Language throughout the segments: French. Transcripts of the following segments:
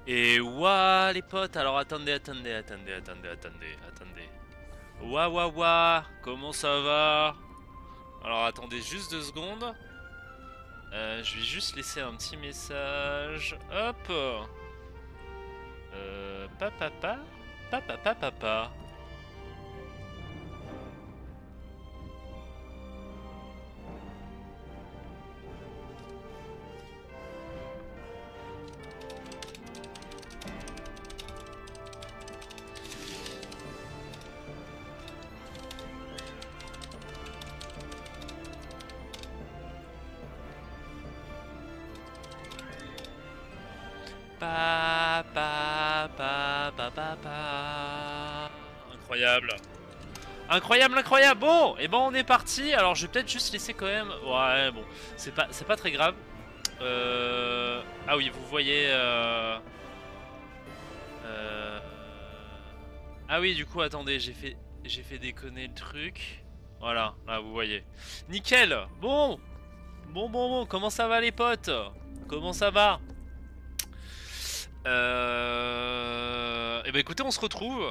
Et ouah les potes, alors attendez. Ouah ouah ouah, comment ça va? Alors attendez juste 2 secondes. Je vais juste laisser un petit message. Hop. Papa. Papa. Incroyable. Incroyable. Bon, et ben on est parti. Alors je vais peut-être juste laisser quand même. Ouais, bon, c'est pas très grave. Ah oui, vous voyez. Ah oui, du coup, attendez, j'ai fait déconner le truc. Voilà, là vous voyez. Nickel. Bon. Comment ça va les potes? Comment ça va? Et ben écoutez, on se retrouve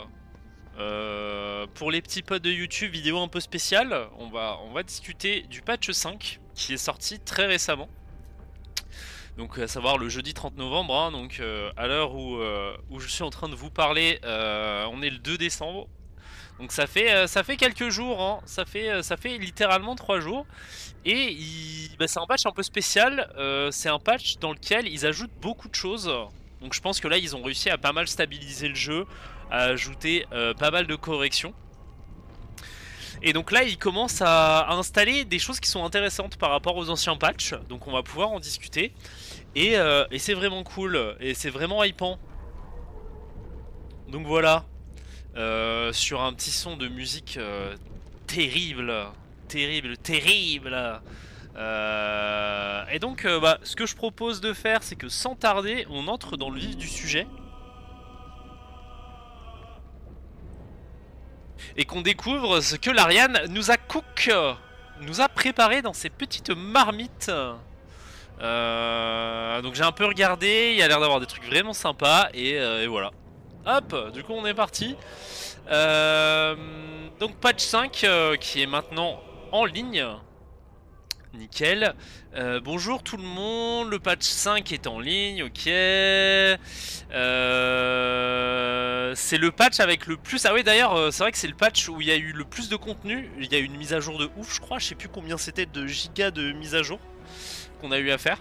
pour les petits potes de YouTube, vidéo un peu spéciale. On va discuter du patch 5 qui est sorti très récemment. Donc à savoir le jeudi 30 novembre, hein, donc à l'heure où je suis en train de vous parler, on est le 2 décembre. Donc ça fait quelques jours, hein. Ça fait littéralement 3 jours. Et bah, c'est un patch un peu spécial, c'est un patch dans lequel ils ajoutent beaucoup de choses. Donc je pense que là ils ont réussi à pas mal stabiliser le jeu, à ajouter pas mal de corrections. Et donc là ils commencent à installer des choses qui sont intéressantes par rapport aux anciens patchs. Donc on va pouvoir en discuter. Et c'est vraiment cool, et c'est vraiment hypant. Donc voilà, sur un petit son de musique terrible. Et donc bah, ce que je propose de faire, c'est que sans tarder, on entre dans le vif du sujet. Et qu'on découvre ce que l'Ariane nous a préparé dans ses petites marmites. Donc j'ai un peu regardé, il y a l'air d'avoir des trucs vraiment sympas, et voilà. Hop, du coup on est parti. Donc patch 5 qui est maintenant en ligne. Nickel. Bonjour tout le monde, le patch 5 est en ligne, ok. C'est le patch avec le plus... Ah oui d'ailleurs, c'est vrai que c'est le patch où il y a eu le plus de contenu. Il y a eu une mise à jour de ouf, je crois. Je sais plus combien c'était de gigas de mise à jour qu'on a eu à faire.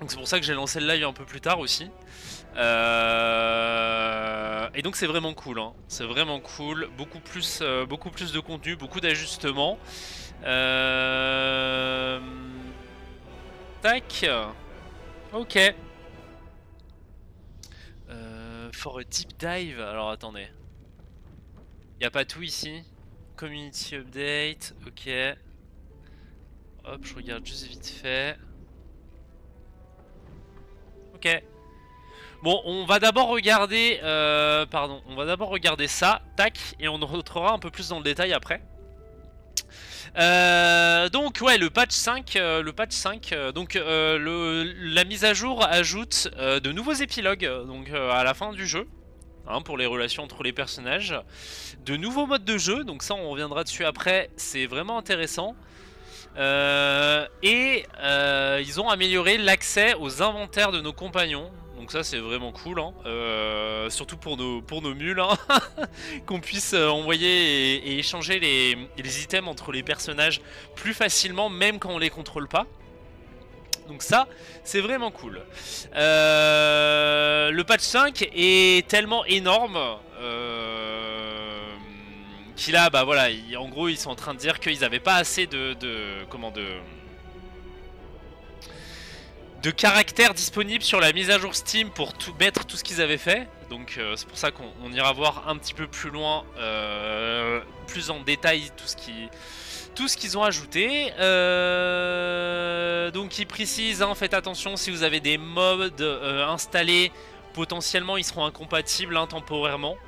Donc c'est pour ça que j'ai lancé le live un peu plus tard aussi. Et donc c'est vraiment cool, hein. C'est vraiment cool. Beaucoup plus de contenu, beaucoup d'ajustements. Tac. Ok. For a deep dive. Alors attendez. Y a pas tout ici. Community update. Ok. Hop, je regarde juste vite fait. Ok. Bon, on va d'abord regarder. Pardon. On va d'abord regarder ça. Tac. Et on rentrera un peu plus dans le détail après. Donc ouais, le patch 5, donc la mise à jour ajoute de nouveaux épilogues, donc à la fin du jeu, hein, pour les relations entre les personnages, de nouveaux modes de jeu, donc ça on reviendra dessus après, c'est vraiment intéressant. Ils ont amélioré l'accès aux inventaires de nos compagnons. Donc ça c'est vraiment cool, hein. Surtout pour nos mules, hein. Qu'on puisse envoyer et échanger les items entre les personnages plus facilement, même quand on les contrôle pas. Donc ça, c'est vraiment cool. Le patch 5 est tellement énorme qu'il a, bah voilà, en gros ils sont en train de dire qu'ils avaient pas assez de caractères disponibles sur la mise à jour Steam pour mettre tout ce qu'ils avaient fait. Donc c'est pour ça qu'on ira voir un petit peu plus loin, plus en détail tout ce qu'ils ont ajouté. Donc ils précisent, hein, faites attention si vous avez des mods installés, potentiellement ils seront incompatibles, hein, temporairement.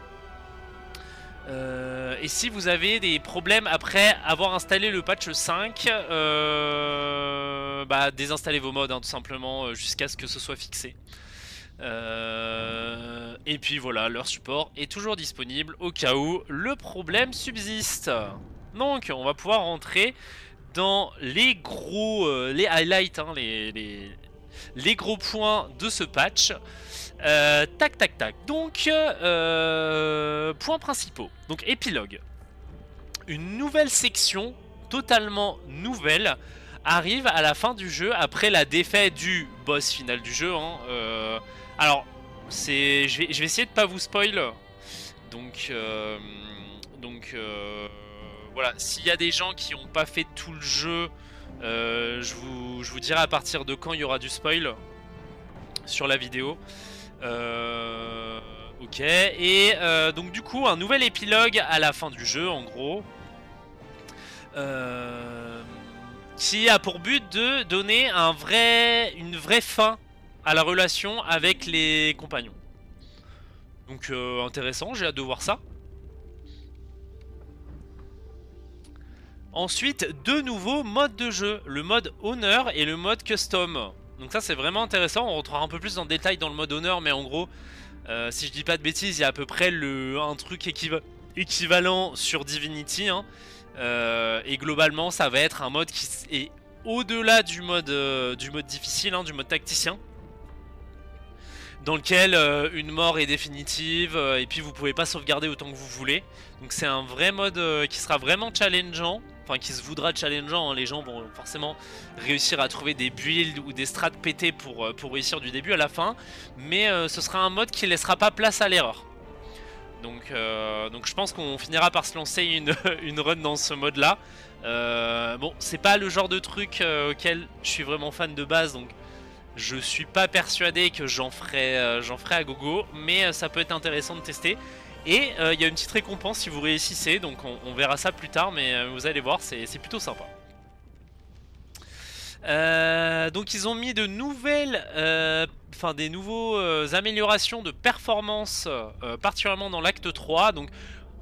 Et si vous avez des problèmes après avoir installé le patch 5, bah désinstallez vos mods, hein, tout simplement, jusqu'à ce que ce soit fixé. Et puis voilà, leur support est toujours disponible au cas où le problème subsiste. Donc on va pouvoir rentrer dans les gros les highlights, hein, les gros points de ce patch. Tac tac tac. Donc points principaux. Donc épilogue. Une nouvelle section totalement nouvelle arrive à la fin du jeu après la défaite du boss final du jeu, hein. Alors je vais essayer de pas vous spoil. Donc voilà, s'il y a des gens qui n'ont pas fait tout le jeu, je vous dirai à partir de quand il y aura du spoil sur la vidéo. Ok, et donc du coup un nouvel épilogue à la fin du jeu en gros, qui a pour but de donner une vraie fin à la relation avec les compagnons. Donc intéressant, j'ai hâte de voir ça. Ensuite, deux nouveaux modes de jeu, le mode Honor et le mode Custom. Donc ça c'est vraiment intéressant, on rentrera un peu plus dans le détail dans le mode Honor, mais en gros, si je dis pas de bêtises, il y a à peu près un truc équivalent sur Divinity, hein. Et globalement ça va être un mode qui est au-delà du mode difficile, hein, du mode tacticien, dans lequel une mort est définitive, et puis vous pouvez pas sauvegarder autant que vous voulez. Donc c'est un vrai mode qui sera vraiment challengeant, enfin qui se voudra challengeant, hein. Les gens vont forcément réussir à trouver des builds ou des strats pétés pour réussir du début à la fin, mais ce sera un mode qui laissera pas place à l'erreur. Donc je pense qu'on finira par se lancer une run dans ce mode là. Bon, c'est pas le genre de truc auquel je suis vraiment fan de base, donc je suis pas persuadé que j'en ferai à gogo, mais ça peut être intéressant de tester. Et il y a une petite récompense si vous réussissez, donc on verra ça plus tard, mais vous allez voir, c'est plutôt sympa. Donc ils ont mis de nouvelles, des nouveaux améliorations de performance, particulièrement dans l'acte 3. Donc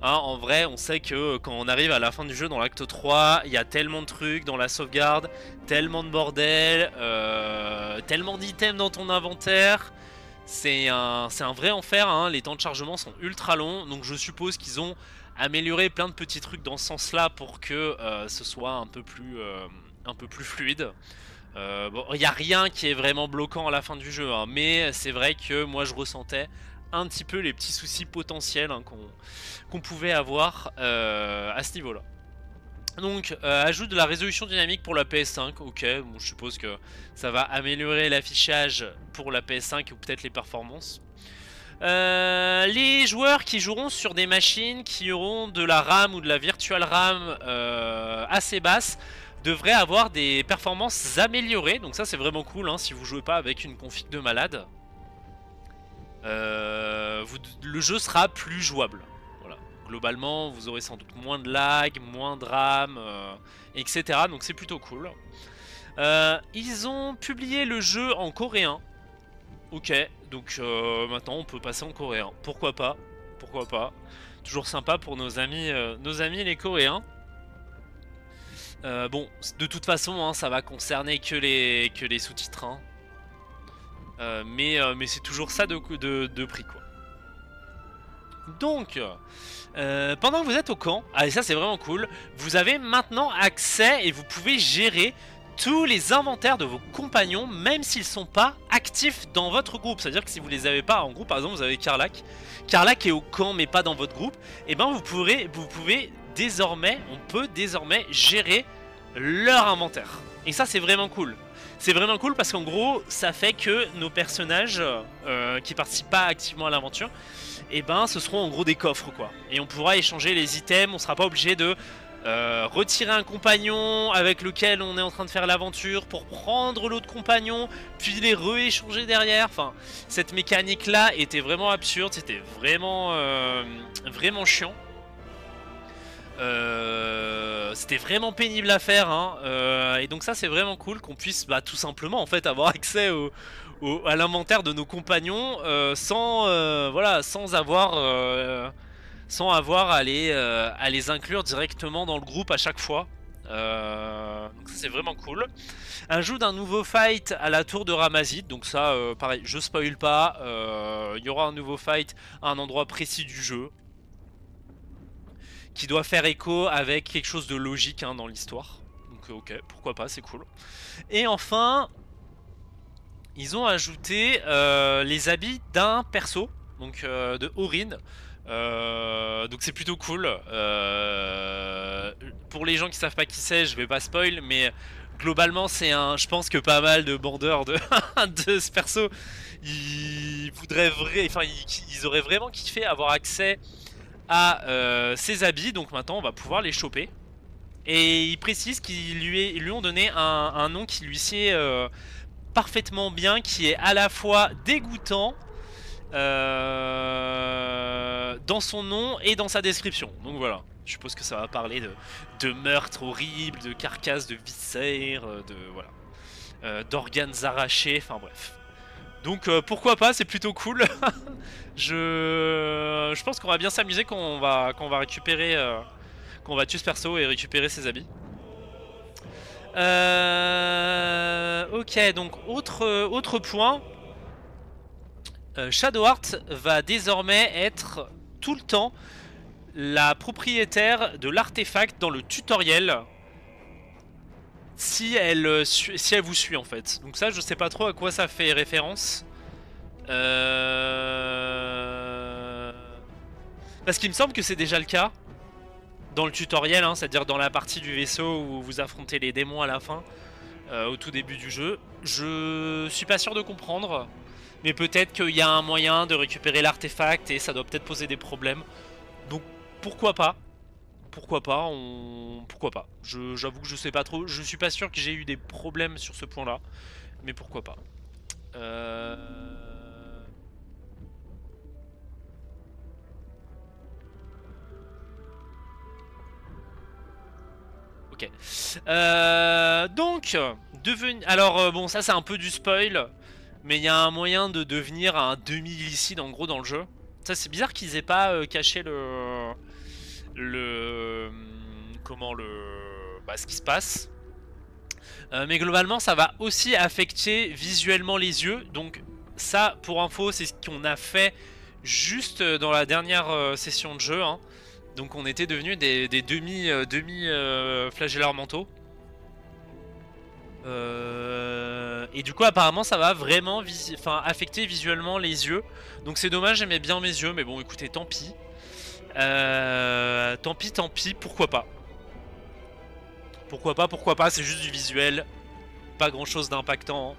hein, en vrai on sait que quand on arrive à la fin du jeu dans l'acte 3, il y a tellement de trucs dans la sauvegarde, tellement de bordel, tellement d'items dans ton inventaire. C'est un vrai enfer, hein. Les temps de chargement sont ultra longs, donc je suppose qu'ils ont amélioré plein de petits trucs dans ce sens là pour que ce soit un peu plus fluide. Bon, il n'y a rien qui est vraiment bloquant à la fin du jeu, hein, mais c'est vrai que moi je ressentais un petit peu les petits soucis potentiels, hein, qu'on pouvait avoir à ce niveau là. Donc ajout de la résolution dynamique pour la PS5, ok, bon, je suppose que ça va améliorer l'affichage pour la PS5 ou peut-être les performances. Les joueurs qui joueront sur des machines qui auront de la RAM ou de la virtual RAM assez basse devraient avoir des performances améliorées, donc ça c'est vraiment cool, hein, si vous jouez pas avec une config de malade. Le jeu sera plus jouable. Globalement, vous aurez sans doute moins de lag, moins de RAM, etc. Donc c'est plutôt cool. Ils ont publié le jeu en coréen. Ok, donc maintenant on peut passer en coréen. Pourquoi pas? Pourquoi pas? Toujours sympa pour nos amis les Coréens. Bon, de toute façon, hein, ça va concerner que les sous-titres, hein. Mais c'est toujours ça de prix, quoi. Donc, pendant que vous êtes au camp, et ça c'est vraiment cool, vous avez maintenant accès et vous pouvez gérer tous les inventaires de vos compagnons, même s'ils ne sont pas actifs dans votre groupe. C'est-à-dire que si vous les avez pas en groupe, par exemple vous avez Karlach est au camp mais pas dans votre groupe, et ben on peut désormais gérer leur inventaire. Et ça c'est vraiment cool. C'est vraiment cool parce qu'en gros ça fait que nos personnages qui participent pas activement à l'aventure, et ben ce seront en gros des coffres, quoi. Et on pourra échanger les items, on sera pas obligé de retirer un compagnon avec lequel on est en train de faire l'aventure pour prendre l'autre compagnon, puis les rééchanger derrière. Enfin, cette mécanique là était vraiment absurde, c'était vraiment chiant. C'était vraiment pénible à faire, hein. Et donc ça c'est vraiment cool qu'on puisse tout simplement en fait avoir accès à l'inventaire de nos compagnons sans avoir à les inclure directement dans le groupe à chaque fois. Donc ça c'est vraiment cool. Ajout d'un nouveau fight à la tour de Ramazid. Donc ça pareil, je spoil pas. Il y aura un nouveau fight à un endroit précis du jeu. Qui doit faire écho avec quelque chose de logique hein, dans l'histoire. Donc ok, pourquoi pas, c'est cool. Et enfin, ils ont ajouté les habits d'un perso, donc de Orin. Donc c'est plutôt cool. Pour les gens qui savent pas qui c'est, je vais pas spoil, mais globalement c'est un. Je pense que pas mal de bandeurs de, de ce perso, ils voudraient enfin ils auraient vraiment kiffé avoir accès à ses habits. Donc maintenant on va pouvoir les choper. Et il précise qu'ils lui ont donné un nom qui lui sied parfaitement bien, qui est à la fois dégoûtant dans son nom et dans sa description. Donc voilà, je suppose que ça va parler de meurtres horribles, de carcasses, de viscères, de voilà, d'organes arrachés, enfin bref. Donc pourquoi pas, c'est plutôt cool. Je pense qu'on va bien s'amuser quand on va récupérer, quand on va tuer ce perso et récupérer ses habits. Ok, donc autre point. Shadowheart va désormais être tout le temps la propriétaire de l'artefact dans le tutoriel si elle vous suit en fait. Donc ça je sais pas trop à quoi ça fait référence. Parce qu'il me semble que c'est déjà le cas dans le tutoriel, hein, c'est-à-dire dans la partie du vaisseau où vous affrontez les démons à la fin, au tout début du jeu. Je suis pas sûr de comprendre. Mais peut-être qu'il y a un moyen de récupérer l'artefact et ça doit peut-être poser des problèmes. Donc pourquoi pas? Pourquoi pas? Pourquoi pas? J'avoue que je sais pas trop. Je suis pas sûr que j'ai eu des problèmes sur ce point-là. Mais pourquoi pas? Ok. Donc, alors bon, ça c'est un peu du spoil. Mais il y a un moyen de devenir un demi-illicide en gros dans le jeu. Ça c'est bizarre qu'ils aient pas caché comment ce qui se passe. Mais globalement ça va aussi affecter visuellement les yeux. Donc ça pour info c'est ce qu'on a fait juste dans la dernière session de jeu hein. Donc on était devenus des demi flagellars mentaux. Et du coup apparemment ça va vraiment affecter visuellement les yeux. Donc c'est dommage, j'aimais bien mes yeux. Mais bon écoutez, tant pis. Tant pis, pourquoi pas. Pourquoi pas, c'est juste du visuel. Pas grand chose d'impactant.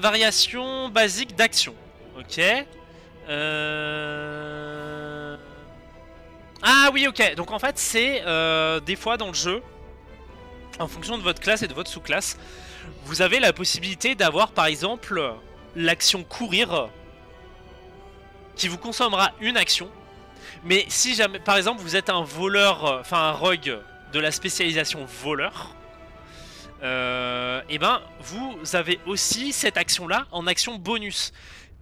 Variation basique d'action. Ok. Ah oui ok, donc en fait c'est des fois dans le jeu, en fonction de votre classe et de votre sous-classe, vous avez la possibilité d'avoir par exemple l'action courir qui vous consommera une action. Mais si jamais par exemple vous êtes un voleur, enfin un rogue de la spécialisation voleur, et ben vous avez aussi cette action là en action bonus.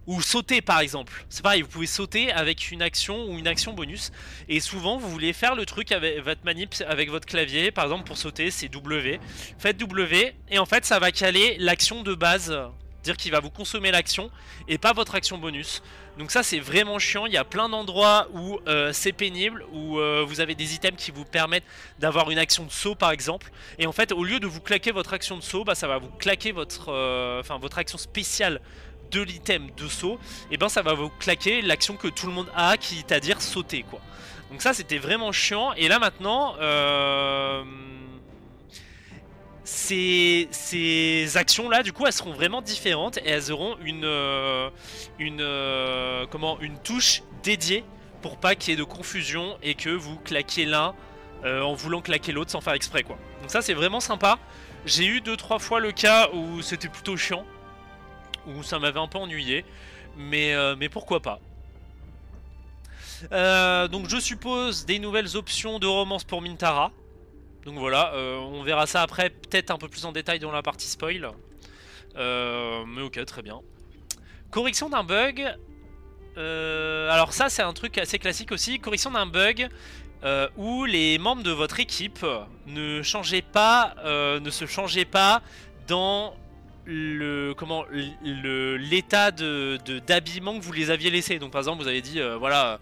Ou sauter par exemple, c'est pareil, vous pouvez sauter avec une action ou une action bonus. Et souvent vous voulez faire le truc avec votre manip, avec votre clavier. Par exemple pour sauter c'est W. Faites W et en fait ça va caler l'action de base. Dire qu'il va vous consommer l'action et pas votre action bonus. Donc ça c'est vraiment chiant, il y a plein d'endroits où c'est pénible. Où vous avez des items qui vous permettent d'avoir une action de saut par exemple. Et en fait au lieu de vous claquer votre action de saut, ça va vous claquer votre action spéciale de l'item de saut, et ben ça va vous claquer l'action que tout le monde a, qui est à dire sauter quoi. Donc ça c'était vraiment chiant. Et là maintenant ces actions là du coup elles seront vraiment différentes et elles auront une touche dédiée pour pas qu'il y ait de confusion et que vous claquiez l'un en voulant claquer l'autre sans faire exprès quoi. Donc ça c'est vraiment sympa. J'ai eu 2-3 fois le cas où c'était plutôt chiant, où ça m'avait un peu ennuyé, mais pourquoi pas. Donc je suppose des nouvelles options de romance pour Mintara. Donc voilà, on verra ça après, peut-être un peu plus en détail dans la partie spoil. Mais ok, très bien. Correction d'un bug. Alors ça c'est un truc assez classique aussi. Correction d'un bug où les membres de votre équipe ne changeaient pas, ne se changeaient pas dans l'état d'habillement que vous les aviez laissé. Donc par exemple vous avez dit voilà,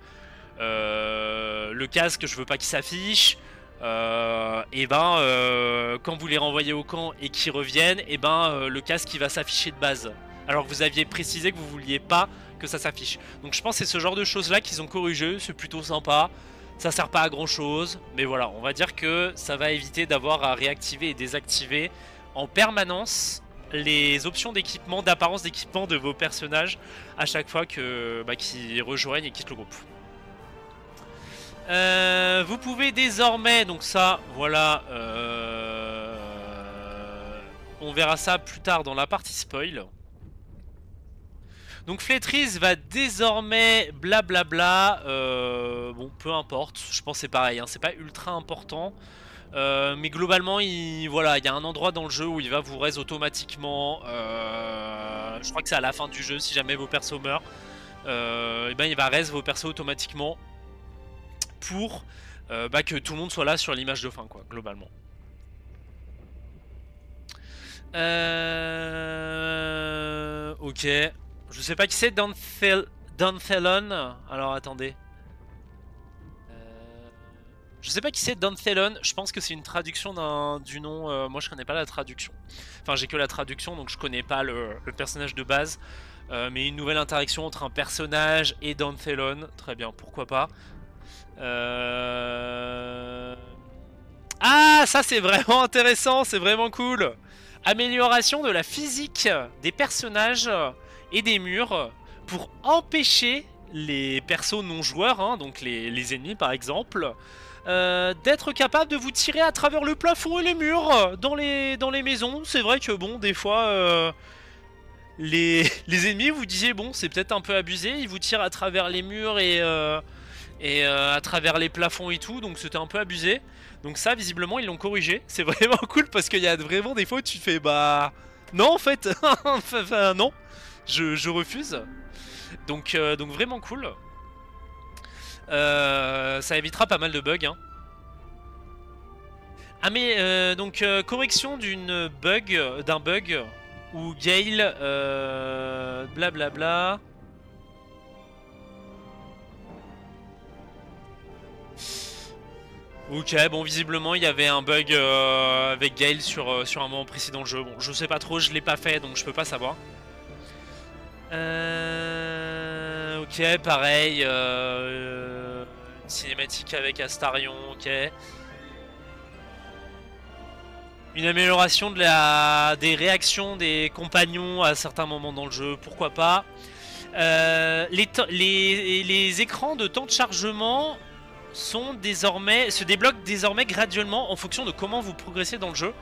le casque je veux pas qu'il s'affiche, et ben quand vous les renvoyez au camp et qu'ils reviennent, et ben le casque il va s'afficher de base, alors que vous aviez précisé que vous vouliez pas que ça s'affiche. Donc je pense que c'est ce genre de choses là qu'ils ont corrigé, c'est plutôt sympa. Ça sert pas à grand chose, mais voilà, on va dire que ça va éviter d'avoir à réactiver et désactiver en permanence les options d'équipement, d'apparence d'équipement de vos personnages à chaque fois que qu'ils rejoignent et quittent le groupe. Vous pouvez désormais, donc ça, voilà, on verra ça plus tard dans la partie spoil. Donc Flétrise va désormais blablabla, bon peu importe, je pense c'est pareil, hein, c'est pas ultra important. Mais globalement, voilà, il y a un endroit dans le jeu où il va vous raise automatiquement. Je crois que c'est à la fin du jeu, si jamais vos persos meurent. Et ben il va raise vos persos automatiquement pour que tout le monde soit là sur l'image de fin, quoi, globalement. Ok. Je sais pas qui c'est, Danthelon. Alors attendez. Je sais pas qui c'est, Danthelon. Je pense que c'est une traduction du nom. Moi je connais pas la traduction. Enfin j'ai que la traduction donc je connais pas le personnage de base. Mais une nouvelle interaction entre un personnage et Danthelon. Très bien, pourquoi pas. Ah, ça c'est vraiment intéressant, c'est vraiment cool. Amélioration de la physique des personnages et des murs pour empêcher les persos non joueurs, hein, donc les ennemis par exemple, d'être capable de vous tirer à travers le plafond et les murs dans les maisons. C'est vrai que bon, des fois les ennemis vous disiez bon c'est peut-être un peu abusé, ils vous tirent à travers les murs et à travers les plafonds et tout, donc c'était un peu abusé. Donc ça visiblement ils l'ont corrigé, c'est vraiment cool parce qu'il y a vraiment des fois où tu fais bah non en fait, enfin non, je refuse. Donc vraiment cool. Ça évitera pas mal de bugs, hein. Ah mais donc correction d'un bug où Gale blablabla. Ok, bon visiblement il y avait un bug avec Gale sur un moment précis dans le jeu. Bon je sais pas trop, je l'ai pas fait donc je peux pas savoir. Ok, pareil, cinématique avec Astarion, ok. Une amélioration des réactions des compagnons à certains moments dans le jeu, pourquoi pas. Les écrans de temps de chargement se débloquent désormais graduellement en fonction de comment vous progressez dans le jeu.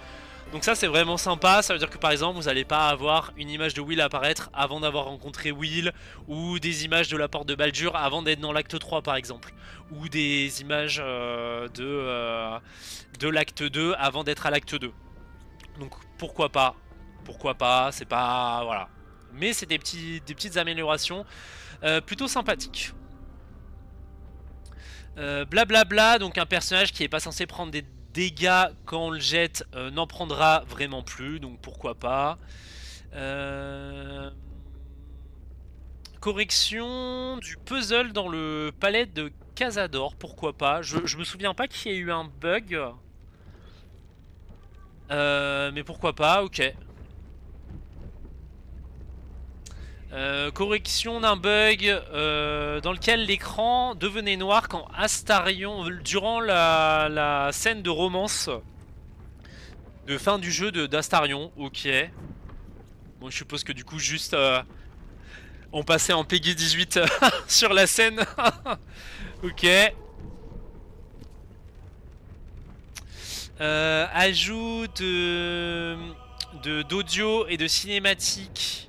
Donc ça c'est vraiment sympa, ça veut dire que par exemple vous n'allez pas avoir une image de Will apparaître avant d'avoir rencontré Will, ou des images de la porte de Baldur avant d'être dans l'acte 3 par exemple, ou des images de l'acte 2 avant d'être à l'acte 2. Donc pourquoi pas, c'est pas... voilà. Mais c'est des petites améliorations plutôt sympathiques. Blablabla, donc un personnage qui est pas censé prendre des dégâts quand on le jette n'en prendra vraiment plus, donc pourquoi pas. Correction du puzzle dans le palais de Cazador, pourquoi pas. Je me souviens pas qu'il y ait eu un bug. Mais pourquoi pas, ok. Correction d'un bug dans lequel l'écran devenait noir quand Astarion, durant la scène de romance de fin du jeu d'Astarion, ok. Bon je suppose que du coup juste on passait en Peggy 18 sur la scène. Ok. Ajout d'audio et de cinématique.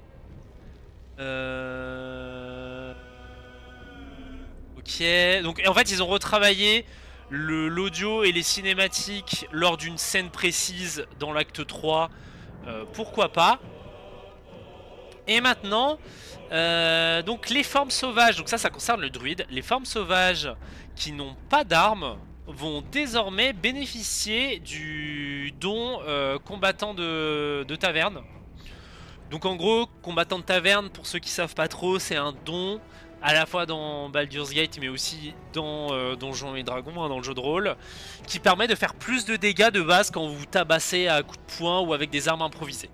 Ok, donc en fait ils ont retravaillé l'audio et les cinématiques lors d'une scène précise dans l'acte 3, pourquoi pas. Et maintenant donc les formes sauvages, donc ça concerne le druide, les formes sauvages qui n'ont pas d'armes, vont désormais bénéficier du don combattant de taverne. Donc en gros, combattant de taverne, pour ceux qui savent pas trop, c'est un don à la fois dans Baldur's Gate mais aussi dans Donjons et Dragons, hein, dans le jeu de rôle, qui permet de faire plus de dégâts de base quand vous vous tabassez à coups de poing ou avec des armes improvisées.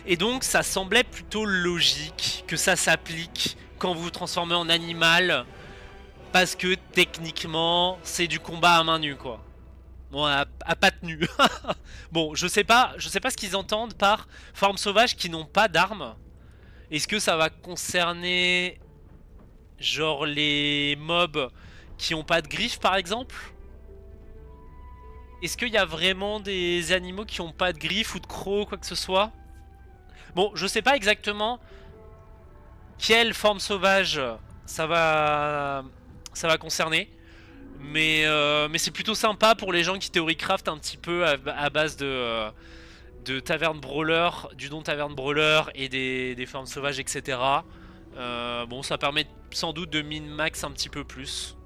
Et donc ça semblait plutôt logique que ça s'applique quand vous vous transformez en animal, parce que techniquement c'est du combat à main nue quoi. Bon, à patte nue. Bon, je sais pas ce qu'ils entendent par formes sauvages qui n'ont pas d'armes. Est-ce que ça va concerner genre les mobs qui ont pas de griffes par exemple? Est-ce qu'il y a vraiment des animaux qui ont pas de griffes ou de crocs ou quoi que ce soit? Bon, je sais pas exactement quelle forme sauvage ça va concerner. Mais c'est plutôt sympa pour les gens qui théorycraft un petit peu à base de taverne brawler, du don taverne brawler et des formes sauvages, etc. Bon, ça permet sans doute de min-max un petit peu plus.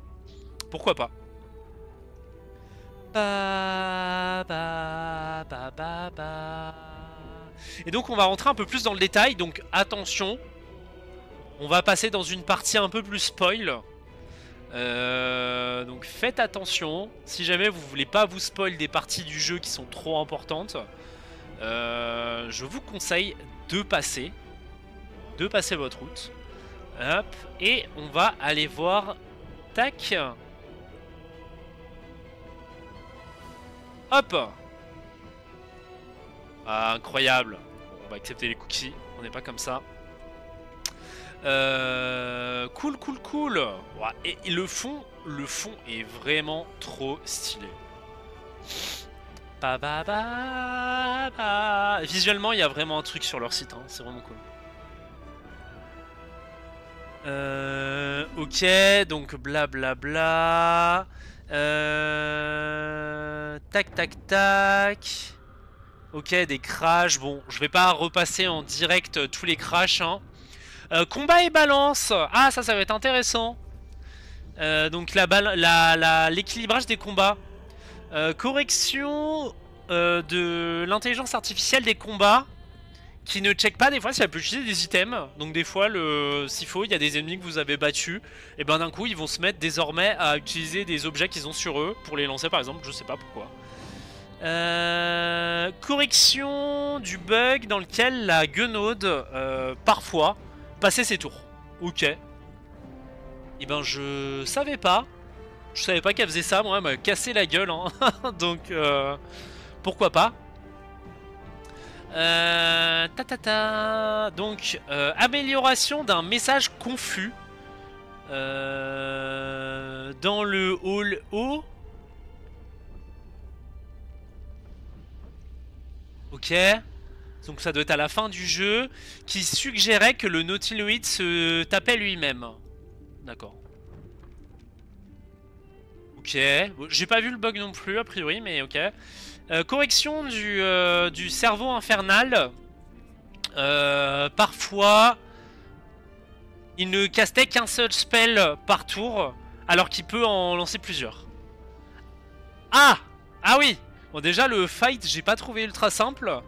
Pourquoi pas. Et donc on va rentrer un peu plus dans le détail. Donc attention, on va passer dans une partie un peu plus spoil. Donc faites attention. Si jamais vous voulez pas vous spoil des parties du jeu qui sont trop importantes, je vous conseille de passer votre route. Hop, et on va aller voir. Tac. Hop. Ah, incroyable. On va accepter les cookies. On n'est pas comme ça. Cool. Ouais, et le fond est vraiment trop stylé. Visuellement, il y a vraiment un truc sur leur site, hein, c'est vraiment cool. Ok, donc blablabla. Tac. Ok, des crashs. Bon, je vais pas repasser en direct tous les crashs, hein. Combat et balance. Ah, ça va être intéressant. Donc l'équilibrage des combats. Correction de l'intelligence artificielle des combats, qui ne check pas des fois si elle peut utiliser des items. Donc des fois, s'il faut, il y a des ennemis que vous avez battus, et ben d'un coup ils vont se mettre désormais à utiliser des objets qu'ils ont sur eux pour les lancer par exemple, je sais pas pourquoi. Correction du bug dans lequel la guenaude parfois passait ses tours. Ok. Et ben je savais pas. Je savais pas qu'elle faisait ça, moi elle m'a cassé la gueule, hein. Donc pourquoi pas. Donc amélioration d'un message confus dans le hall haut. Ok. Donc ça doit être à la fin du jeu, qui suggérait que le Nautiloid se tapait lui-même. D'accord. Ok. J'ai pas vu le bug non plus a priori, mais ok. Correction du cerveau infernal. Parfois, il ne castait qu'un seul spell par tour, alors qu'il peut en lancer plusieurs. Ah! Ah oui! Bon, déjà, le fight, j'ai pas trouvé ultra simple.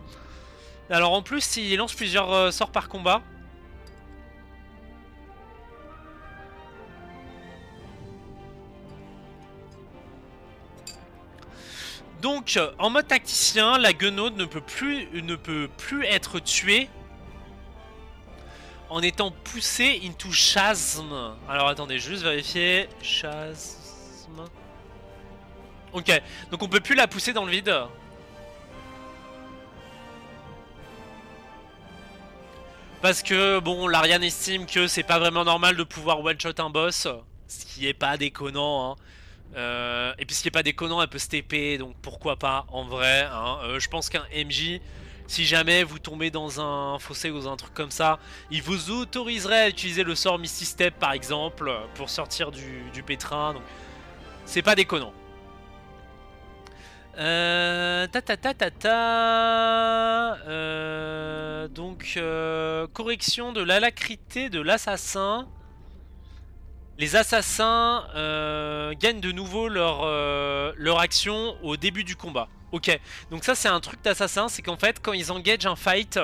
Alors en plus, il lance plusieurs sorts par combat. Donc, en mode tacticien, la guenaude ne peut plus être tuée en étant poussée into chasm. Alors attendez, juste vérifier. Chasm. Ok, donc on peut plus la pousser dans le vide. Parce que, bon, l'Ariane estime que c'est pas vraiment normal de pouvoir one-shot un boss. Ce qui est pas déconnant, hein. Et puis ce qui est pas déconnant, elle peut se TP, donc pourquoi pas en vrai, hein. Je pense qu'un MJ, si jamais vous tombez dans un fossé ou dans un truc comme ça, il vous autoriserait à utiliser le sort Misty Step par exemple pour sortir du pétrin, donc c'est pas déconnant. Donc correction de l'alacrité de l'assassin. Les assassins gagnent de nouveau leur action au début du combat. Ok, donc ça c'est un truc d'assassin, c'est qu'en fait quand ils engagent un fight,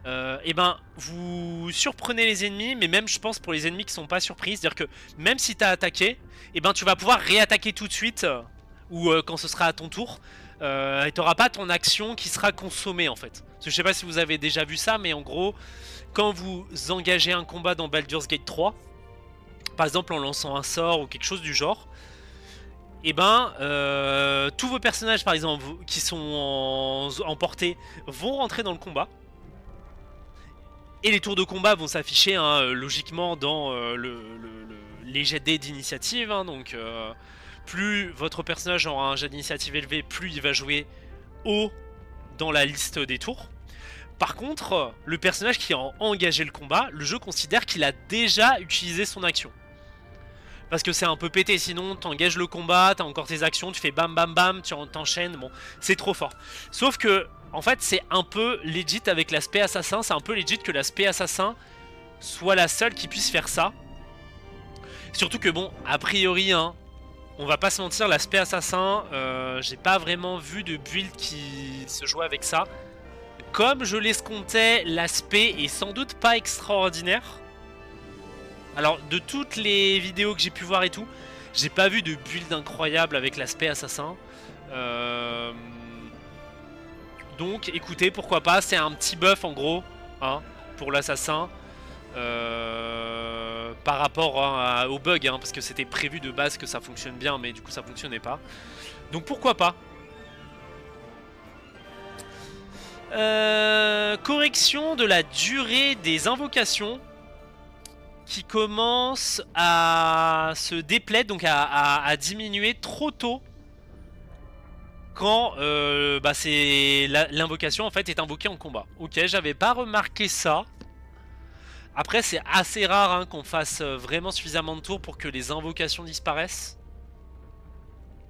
et ben vous surprenez les ennemis, mais même je pense pour les ennemis qui sont pas surpris, c'est-à-dire que même si t'as attaqué, et ben tu vas pouvoir réattaquer tout de suite, ou quand ce sera à ton tour, et t'auras pas ton action qui sera consommée en fait. Parce que je sais pas si vous avez déjà vu ça, mais en gros, quand vous engagez un combat dans Baldur's Gate 3, par exemple en lançant un sort ou quelque chose du genre, et ben tous vos personnages par exemple qui sont en portée vont rentrer dans le combat. Et les tours de combat vont s'afficher hein, logiquement dans les jets de dés d'initiative. Hein, donc plus votre personnage aura un jet d'initiative élevé, plus il va jouer haut dans la liste des tours. Par contre, le personnage qui a engagé le combat, le jeu considère qu'il a déjà utilisé son action. Parce que c'est un peu pété, sinon t'engages le combat, t'as encore tes actions, tu fais bam bam bam, tu t'enchaînes, bon, c'est trop fort. Sauf que, en fait, c'est un peu legit avec l'aspect assassin, c'est un peu legit que l'aspect assassin soit la seule qui puisse faire ça. Surtout que bon, a priori, hein, on va pas se mentir, l'aspect assassin, j'ai pas vraiment vu de build qui se jouait avec ça. Comme je l'escomptais, l'aspect est sans doute pas extraordinaire. Alors, de toutes les vidéos que j'ai pu voir et tout, j'ai pas vu de build incroyable avec l'aspect assassin. Donc, écoutez, pourquoi pas, c'est un petit buff en gros, hein, pour l'assassin. Par rapport hein, au bug, hein, parce que c'était prévu de base que ça fonctionne bien, mais du coup ça fonctionnait pas. Donc pourquoi pas. Correction de la durée des invocations qui commence à se dépléter, donc à diminuer trop tôt quand bah l'invocation en fait est invoquée en combat. Ok, j'avais pas remarqué ça. Après c'est assez rare hein, qu'on fasse vraiment suffisamment de tours pour que les invocations disparaissent.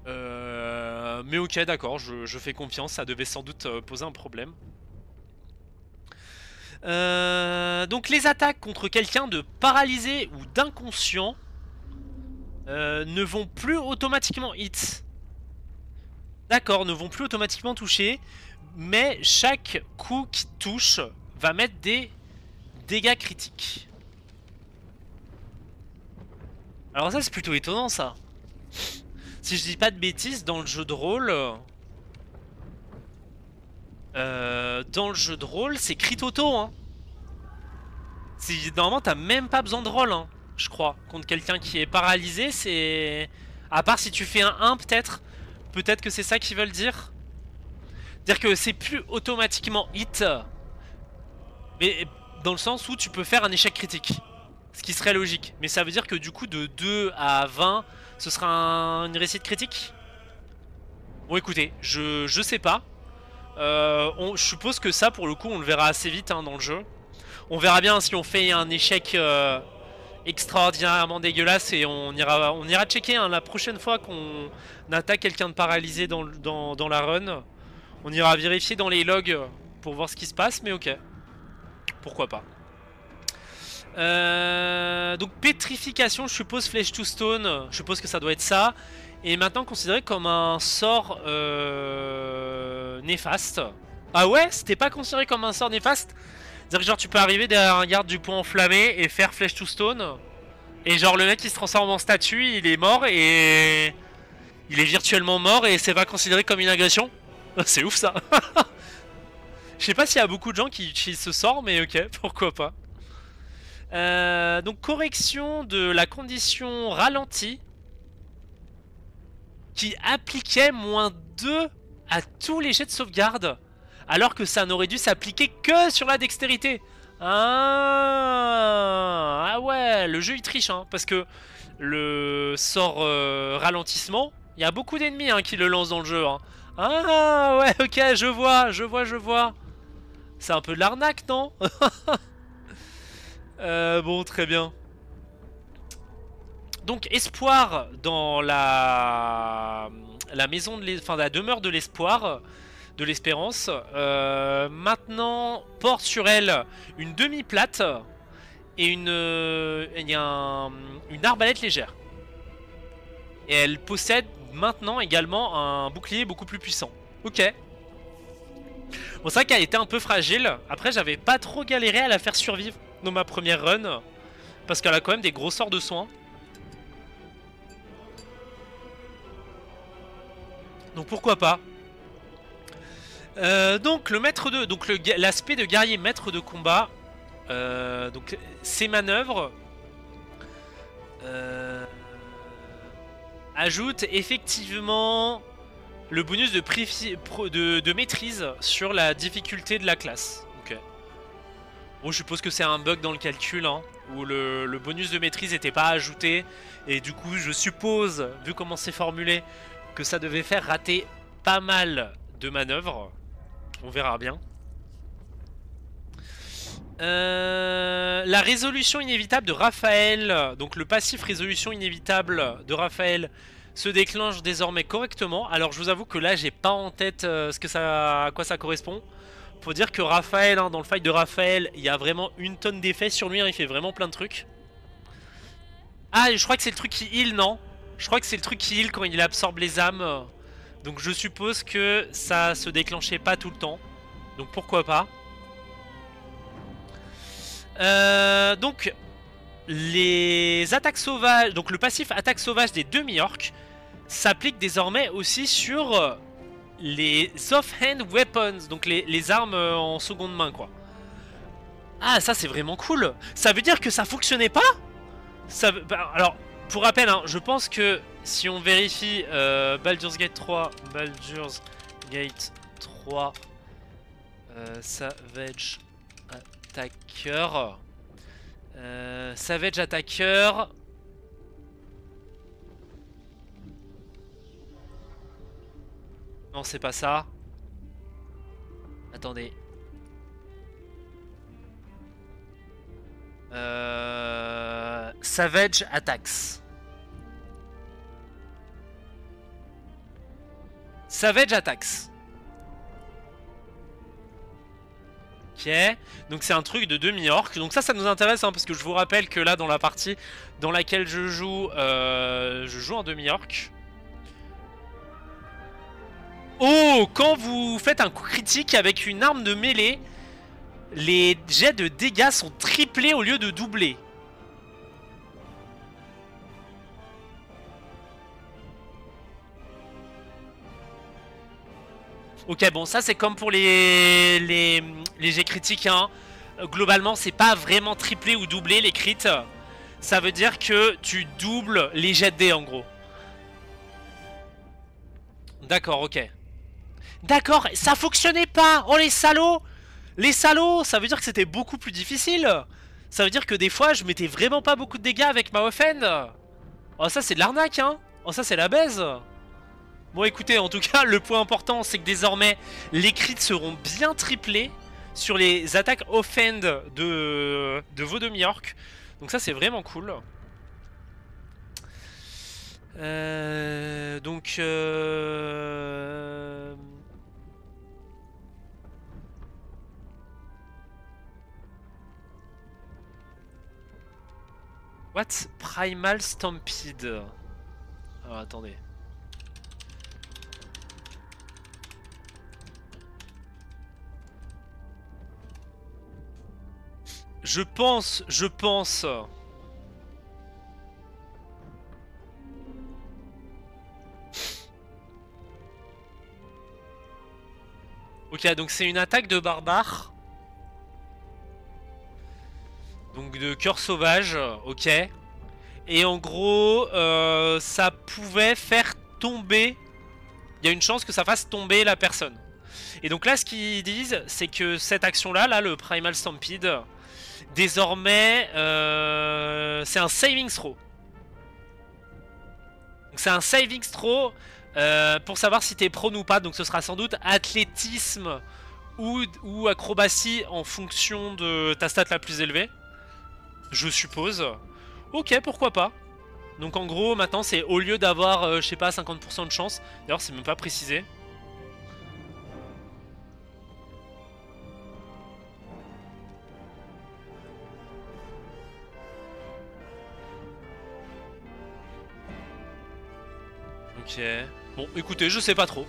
Mais ok d'accord, je fais confiance, ça devait sans doute poser un problème. Donc les attaques contre quelqu'un de paralysé ou d'inconscient ne vont plus automatiquement hit. D'accord, ne vont plus automatiquement toucher, mais chaque coup qui touche va mettre des dégâts critiques. Alors ça c'est plutôt étonnant ça. Si je dis pas de bêtises, dans le jeu de rôle... c'est crit auto hein. Normalement t'as même pas besoin de roll hein, je crois. Contre quelqu'un qui est paralysé, c'est... À part si tu fais un 1 peut-être. Peut-être que c'est ça qu'ils veulent dire. Dire que c'est plus automatiquement hit. Mais dans le sens où tu peux faire un échec critique. Ce qui serait logique. Mais ça veut dire que du coup de 2 à 20, ce sera une réussite critique. Bon écoutez, je sais pas. Je suppose que ça pour le coup on le verra assez vite hein, dans le jeu. On verra bien si on fait un échec extraordinairement dégueulasse et on ira checker hein, la prochaine fois qu'on attaque quelqu'un de paralysé dans la run. On ira vérifier dans les logs pour voir ce qui se passe, mais ok. Pourquoi pas. Donc pétrification, je suppose flèche to stone, je suppose que ça doit être ça. Et maintenant considéré comme un sort néfaste. Ah ouais, c'était pas considéré comme un sort néfaste? C'est-à-dire que genre tu peux arriver derrière un garde du pont enflammé et faire flèche to stone. Et genre le mec il se transforme en statue, il est mort et... Il est virtuellement mort et c'est pas considéré comme une agression. C'est ouf ça. Je sais pas s'il y a beaucoup de gens qui utilisent ce sort, mais ok, pourquoi pas. Donc correction de la condition ralentie qui appliquait -2 à tous les jets de sauvegarde, alors que ça n'aurait dû s'appliquer que sur la dextérité. Ah ouais, le jeu il triche hein, parce que le sort ralentissement, il y a beaucoup d'ennemis hein, qui le lancent dans le jeu hein. Ah ouais, ok, je vois. C'est un peu de l'arnaque, non? Bon, très bien. Donc, espoir dans la maison de enfin, la demeure de l'espoir, de l'espérance. Maintenant, porte sur elle une demi-plate et il y a une arbalète légère. Et elle possède maintenant également un bouclier beaucoup plus puissant. Ok. Bon, c'est vrai qu'elle était un peu fragile. Après, j'avais pas trop galéré à la faire survivre dans ma première run. Parce qu'elle a quand même des gros sorts de soins. Donc pourquoi pas. Donc le maître de... Donc l'aspect de guerrier maître de combat. Donc ses manœuvres... ajoute effectivement le bonus de maîtrise sur la difficulté de la classe. Ok. Bon, je suppose que c'est un bug dans le calcul, hein, où le bonus de maîtrise n'était pas ajouté. Et du coup, je suppose, vu comment c'est formulé, que ça devait faire rater pas mal de manœuvres. On verra bien. La résolution inévitable de Raphaël, donc le passif résolution inévitable de Raphaël se déclenche désormais correctement. Alors je vous avoue que là j'ai pas en tête à quoi ça correspond. Faut dire que Raphaël, hein, dans le fight de Raphaël, il y a vraiment une tonne d'effets sur lui, hein, il fait vraiment plein de trucs. Ah, je crois que c'est le truc qui heal, non? Je crois que c'est le truc qui heal quand il absorbe les âmes. Donc je suppose que ça se déclenchait pas tout le temps. Donc pourquoi pas. Donc les attaques sauvages, donc le passif attaque sauvage des demi-orques s'applique désormais aussi sur les offhand weapons, donc les armes en seconde main quoi. Ah, ça c'est vraiment cool. Ça veut dire que ça fonctionnait pas ça, alors pour rappel, hein, je pense que si on vérifie Baldur's Gate 3, Baldur's Gate 3 Savage Attacker, Savage Attacker. Non, c'est pas ça. Attendez. Savage Attacks. Savage Attacks. Ok, donc c'est un truc de demi-orc. Donc ça nous intéresse, hein, parce que je vous rappelle que là dans la partie dans laquelle je joue en demi-orc. Oh, quand vous faites un coup critique avec une arme de mêlée, les jets de dégâts sont triplés au lieu de doublés. Ok, bon, ça c'est comme pour les jets critiques, hein. Globalement, c'est pas vraiment triplé ou doublé les crits. Ça veut dire que tu doubles les jets de dés en gros. D'accord, ok. D'accord, ça fonctionnait pas. Oh les salauds. Les salauds, ça veut dire que c'était beaucoup plus difficile. Ça veut dire que des fois, je mettais vraiment pas beaucoup de dégâts avec ma offhand. Oh ça c'est de l'arnaque, hein. Oh ça c'est la baise. Bon écoutez, en tout cas, le point important, c'est que désormais, les crits seront bien triplés sur les attaques offhand de vos demi-orques. Donc ça, c'est vraiment cool. Donc... What? Primal Stampede. Alors attendez. Je pense... Ok, donc c'est une attaque de barbare. Donc de cœur sauvage, ok. Et en gros, ça pouvait faire tomber... Il y a une chance que ça fasse tomber la personne. Et donc là, ce qu'ils disent, c'est que cette action-là, là, le Primal Stampede, désormais, c'est un saving throw. Donc c'est un saving throw pour savoir si t'es prone ou pas. Donc ce sera sans doute athlétisme ou acrobatie en fonction de ta stat la plus élevée. Je suppose. Ok, pourquoi pas. Donc en gros, maintenant, c'est au lieu d'avoir, je sais pas, 50% de chance. D'ailleurs, c'est même pas précisé. Ok. Bon, écoutez, je sais pas trop.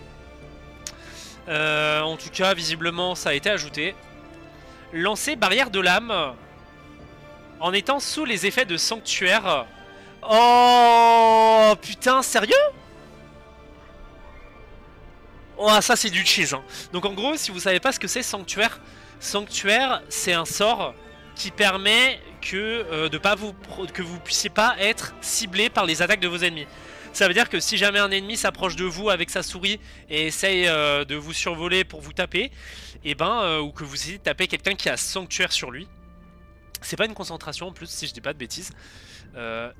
En tout cas, visiblement, ça a été ajouté. Lancer barrière de l'âme en étant sous les effets de sanctuaire. Oh putain, sérieux? Oh, ça c'est du cheese. Hein. Donc en gros, si vous savez pas ce que c'est sanctuaire, sanctuaire c'est un sort qui permet que que vous puissiez pas être ciblé par les attaques de vos ennemis. Ça veut dire que si jamais un ennemi s'approche de vous avec sa souris et essaye de vous survoler pour vous taper, et ben ou que vous essayez de taper quelqu'un qui a sanctuaire sur lui, c'est pas une concentration en plus si je dis pas de bêtises.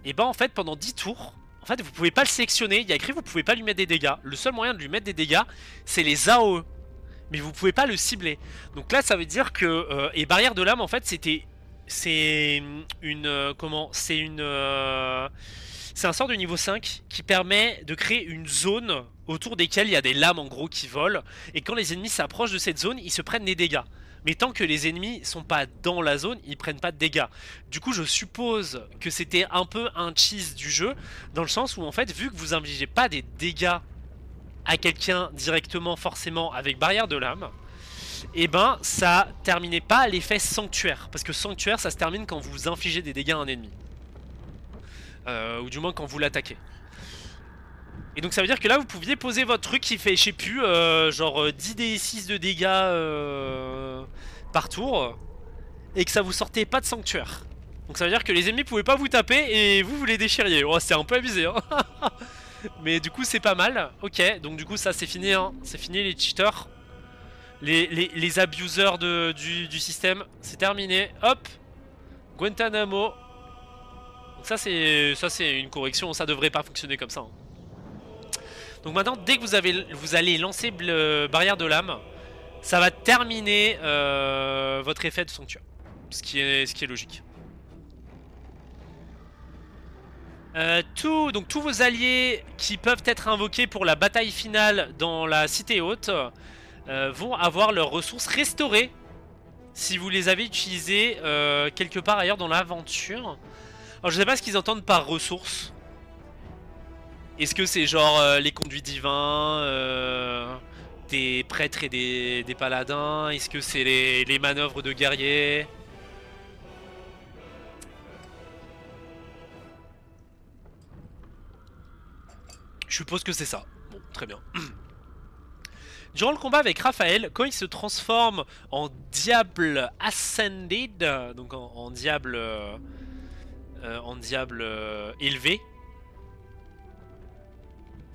Et ben en fait pendant 10 tours, en fait vous pouvez pas le sélectionner, il y a écrit vous pouvez pas lui mettre des dégâts. Le seul moyen de lui mettre des dégâts c'est les AOE. Mais vous pouvez pas le cibler. Donc là ça veut dire que... et barrière de l'âme en fait c'était... C'est une... comment? C'est une... c'est un sort de niveau 5 qui permet de créer une zone autour desquelles il y a des lames en gros qui volent. Et quand les ennemis s'approchent de cette zone, ils se prennent des dégâts. Mais tant que les ennemis sont pas dans la zone, ils prennent pas de dégâts. Du coup, je suppose que c'était un peu un cheese du jeu, dans le sens où en fait, vu que vous infligez pas des dégâts à quelqu'un directement forcément avec barrière de l'âme, et ben ça terminait pas l'effet sanctuaire. Parce que sanctuaire, ça se termine quand vous infligez des dégâts à un ennemi. Ou du moins quand vous l'attaquez. Et donc ça veut dire que là vous pouviez poser votre truc qui fait, je sais plus, genre 10d6 de dégâts par tour, et que ça vous sortait pas de sanctuaire. Donc ça veut dire que les ennemis pouvaient pas vous taper et vous les déchiriez. Oh, c'est un peu abusé hein. Mais du coup c'est pas mal. Ok, donc du coup ça c'est fini hein. C'est fini les cheaters. Les abusers du système. C'est terminé. Hop, Guantanamo. Donc ça c'est une correction. Ça devrait pas fonctionner comme ça hein. Donc maintenant, dès que vous allez lancer barrière de l'âme, ça va terminer votre effet de sanctuaire. Ce qui est logique. Donc tous vos alliés qui peuvent être invoqués pour la bataille finale dans la cité haute vont avoir leurs ressources restaurées si vous les avez utilisées quelque part ailleurs dans l'aventure. Alors je sais pas ce qu'ils entendent par ressources. Est-ce que c'est genre les conduits divins, des prêtres et des paladins? Est-ce que c'est les manœuvres de guerriers? Je suppose que c'est ça. Bon, très bien. Durant le combat avec Raphaël, quand il se transforme en diable ascended, donc en diable élevé,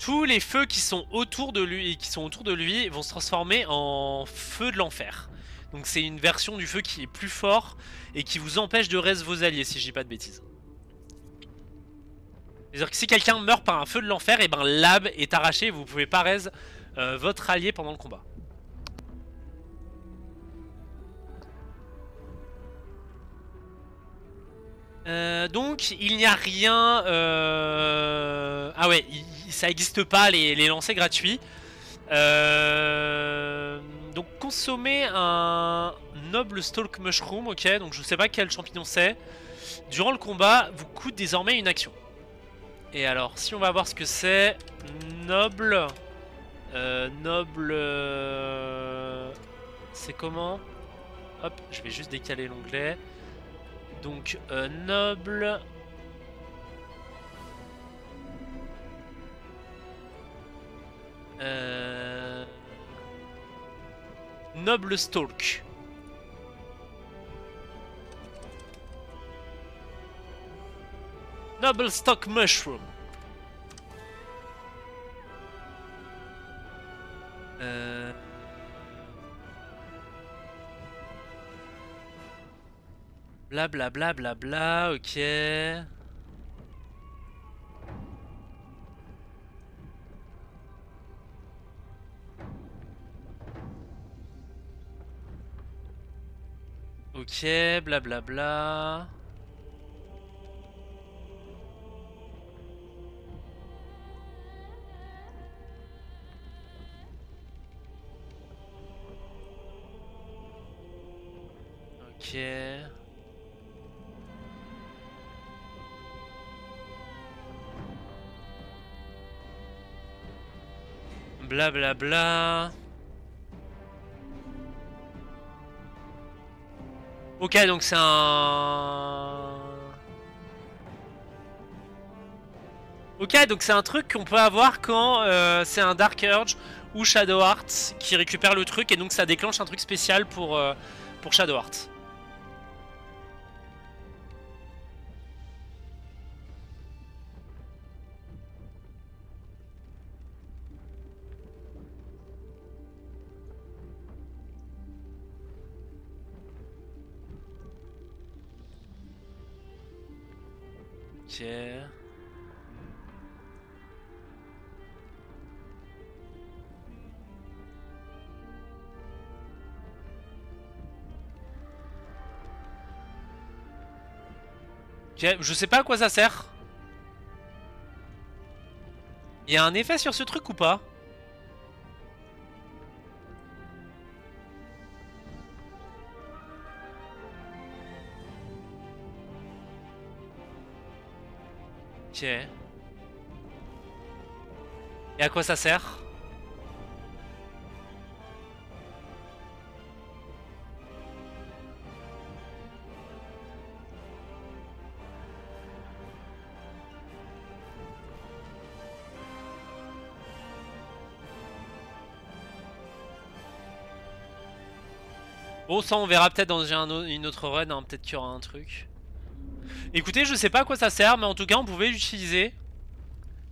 tous les feux qui sont autour de lui vont se transformer en feu de l'enfer. Donc c'est une version du feu qui est plus fort et qui vous empêche de reste vos alliés, si je dis pas de bêtises. C'est-à-dire que si quelqu'un meurt par un feu de l'enfer, et ben l'âme est arrachée et vous pouvez pas raise votre allié pendant le combat. Donc il n'y a rien... Ah ouais, ça n'existe pas les lancers gratuits. Donc consommer un noble stalk mushroom, ok, donc je sais pas quel champignon c'est. Durant le combat, vous coûte désormais une action. Et alors, si on va voir ce que c'est, noble... c'est comment? Hop, je vais juste décaler l'onglet. Donc, noble... Noble Stalk. Noble Stalk Mushroom. Blablabla, bla, bla, bla, ok. Ok, blablabla. Bla. Ok. Blablabla. Bla bla. Ok, donc c'est un... Ok, donc c'est un truc qu'on peut avoir quand c'est un Dark Urge ou Shadow Heart qui récupère le truc et donc ça déclenche un truc spécial pour Shadow Heart. Ok. Ok, je sais pas à quoi ça sert. Il y a un effet sur ce truc ou pas? Ok. Et à quoi ça sert? Bon, ça on verra peut-être dans une autre run, hein. Peut-être qu'il y aura un truc. Écoutez, je sais pas à quoi ça sert, mais en tout cas on pouvait l'utiliser.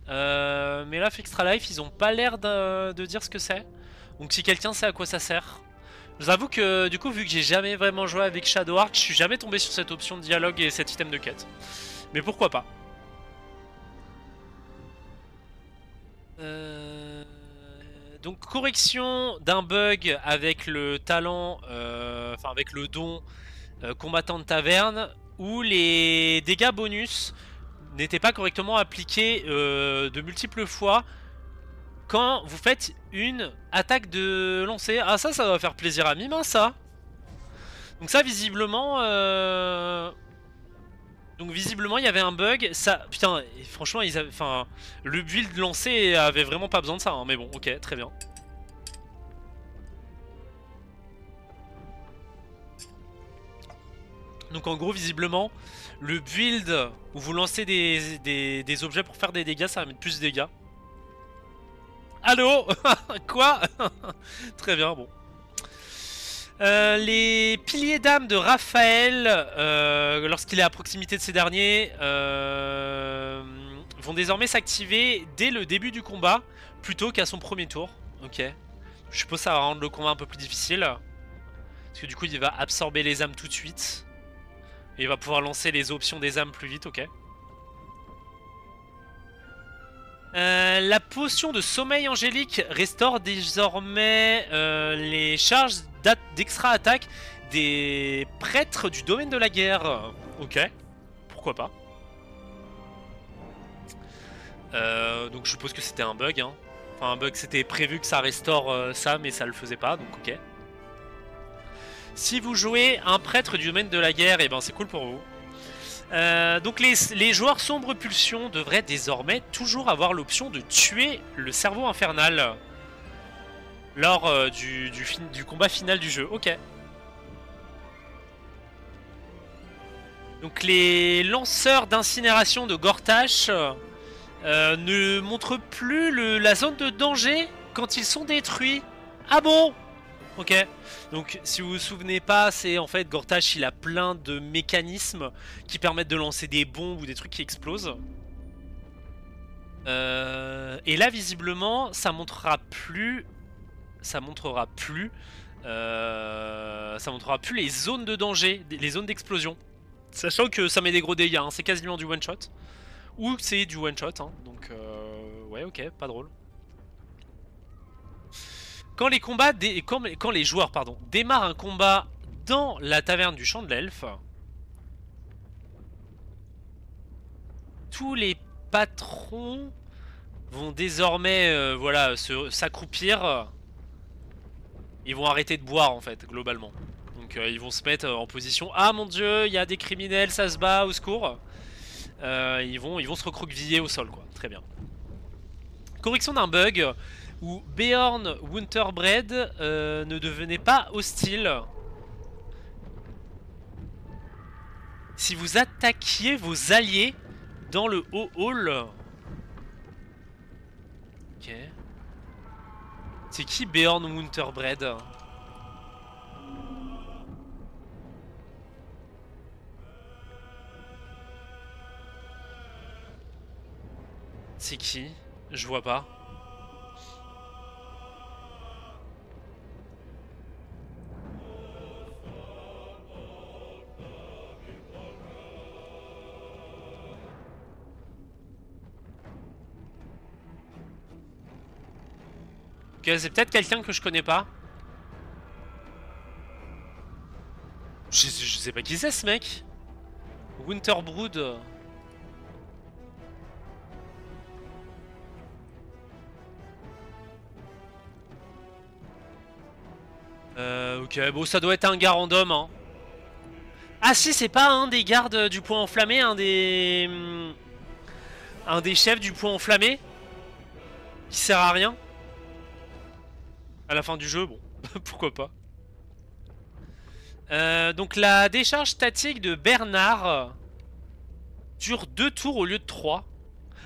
Mais là, Extra Life, ils ont pas l'air de dire ce que c'est. Donc si quelqu'un sait à quoi ça sert. Je vous avoue que du coup, vu que j'ai jamais vraiment joué avec Shadow Heart, je suis jamais tombé sur cette option de dialogue et cet item de quête. Mais pourquoi pas. Donc correction d'un bug avec le talent, enfin avec le don combattant de taverne, où les dégâts bonus n'étaient pas correctement appliqués de multiples fois quand vous faites une attaque de lancer. Ah ça va faire plaisir à Mime, ça. Donc ça visiblement... Donc visiblement il y avait un bug. Ça, putain, franchement ils avaient... Enfin, le build lancé avait vraiment pas besoin de ça, hein, mais bon, ok, très bien. Donc en gros visiblement le build où vous lancez des objets pour faire des dégâts, ça va mettre plus de dégâts. Allô? Quoi? Très bien, bon. Les piliers d'âme de Raphaël, lorsqu'il est à proximité de ces derniers, vont désormais s'activer dès le début du combat, plutôt qu'à son premier tour. Ok. Je suppose que ça va rendre le combat un peu plus difficile. Parce que du coup, il va absorber les âmes tout de suite. Et il va pouvoir lancer les options des âmes plus vite, ok. La potion de sommeil angélique restaure désormais les charges d'extra attaque des prêtres du domaine de la guerre. Ok, pourquoi pas. Donc je suppose que c'était un bug, hein. Enfin un bug, c'était prévu que ça restaure ça, mais ça le faisait pas, donc ok. Si vous jouez un prêtre du domaine de la guerre, et ben c'est cool pour vous. Donc les joueurs sombre pulsion devraient désormais toujours avoir l'option de tuer le cerveau infernal lors du combat final du jeu. Ok. Donc les lanceurs d'incinération de Gortash ne montrent plus la zone de danger quand ils sont détruits. Ah bon? Ok, donc si vous vous souvenez pas, c'est en fait Gortash, il a plein de mécanismes qui permettent de lancer des bombes ou des trucs qui explosent. Et là visiblement ça montrera plus les zones de danger, les zones d'explosion. Sachant que ça met des gros dégâts, hein, c'est quasiment du one shot. Ou c'est du one shot, hein, donc ouais ok, pas drôle. Quand les joueurs démarrent un combat dans la taverne du champ de l'elfe, tous les patrons vont désormais voilà, s'accroupir. Ils vont arrêter de boire en fait, globalement. Donc ils vont se mettre en position. Ah mon dieu, il y a des criminels, ça se bat, au secours. Ils vont se recroqueviller au sol, quoi. Très bien. Correction d'un bug où Beorn Winterbread ne devenait pas hostile si vous attaquiez vos alliés dans le haut hall. Ok. C'est qui Beorn Winterbread? C'est qui? Je vois pas. Ok, c'est peut-être quelqu'un que je connais pas. Je sais pas qui c'est ce mec. Winterbrood. Ok, bon ça doit être un gars random hein. Ah si, c'est pas un des gardes du point enflammé, un des chefs du point enflammé qui sert à rien à la fin du jeu, bon, pourquoi pas. Donc la décharge statique de Bernard dure 2 tours au lieu de 3.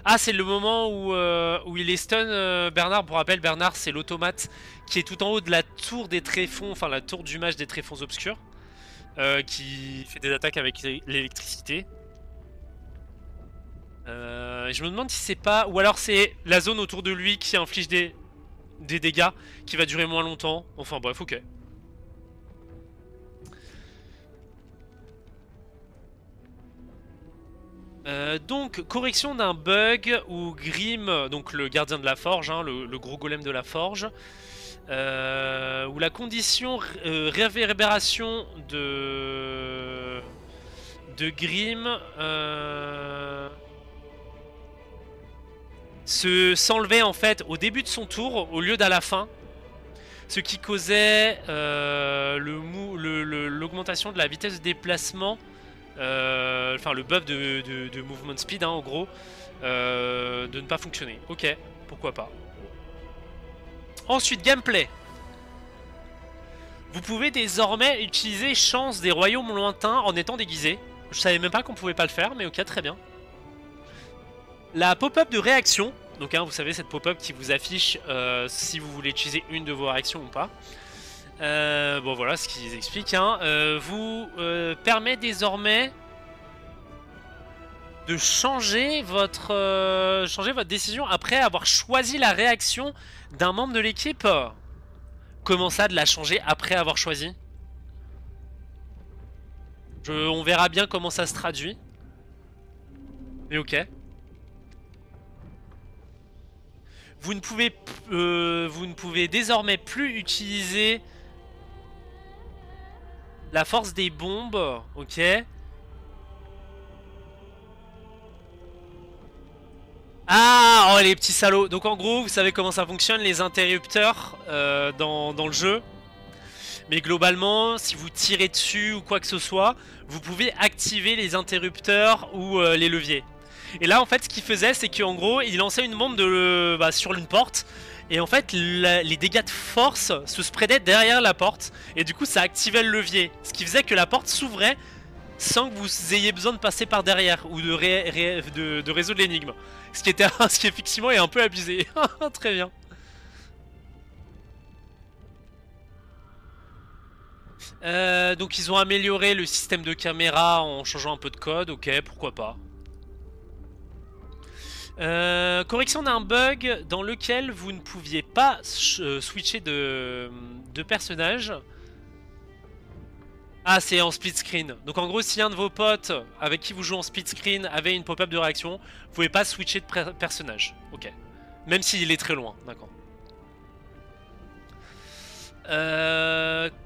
Ah, c'est le moment où il est stun Bernard. Pour rappel, Bernard c'est l'automate qui est tout en haut de la tour des tréfonds, enfin la tour du mage des tréfonds obscurs, qui fait des attaques avec l'électricité. Je me demande si c'est pas... Ou alors c'est la zone autour de lui qui inflige des dégâts qui va durer moins longtemps. Enfin bref, ok. Donc, correction d'un bug où Grim, donc le gardien de la forge, hein, le gros golem de la forge, où la condition réverbération de Grim s'enlevait en fait au début de son tour au lieu d'à la fin, ce qui causait l'augmentation de la vitesse de déplacement. Enfin le buff de movement speed hein, en gros de ne pas fonctionner. Ok, pourquoi pas. Ensuite gameplay. Vous pouvez désormais utiliser chance des royaumes lointains en étant déguisé. Je savais même pas qu'on pouvait pas le faire, mais ok, très bien. La pop-up de réaction, donc hein, vous savez cette pop-up qui vous affiche si vous voulez utiliser une de vos réactions ou pas. Bon voilà ce qu'ils expliquent hein. Vous permet désormais de changer votre décision après avoir choisi la réaction d'un membre de l'équipe. Comment ça de la changer après avoir choisi? On verra bien comment ça se traduit. Mais ok. Vous ne pouvez désormais plus utiliser la force des bombes, ok. Ah, oh les petits salauds. Donc en gros, vous savez comment ça fonctionne, les interrupteurs dans le jeu. Mais globalement, si vous tirez dessus ou quoi que ce soit, vous pouvez activer les interrupteurs ou les leviers. Et là, en fait, ce qu'il faisait, c'est qu'en gros, il lançait une bombe sur une porte. Et en fait, les dégâts de force se spreadaient derrière la porte. Et du coup, ça activait le levier. Ce qui faisait que la porte s'ouvrait sans que vous ayez besoin de passer par derrière ou de résoudre l'énigme. Ce qui effectivement est un peu abusé. Très bien. Donc ils ont amélioré le système de caméra en changeant un peu de code. Ok, pourquoi pas. Correction d'un bug dans lequel vous ne pouviez pas switcher de personnage. Ah, c'est en split screen. Donc en gros, si un de vos potes avec qui vous jouez en split screen avait une pop-up de réaction, vous pouvez pas switcher de personnage. Ok. Même s'il est très loin, d'accord.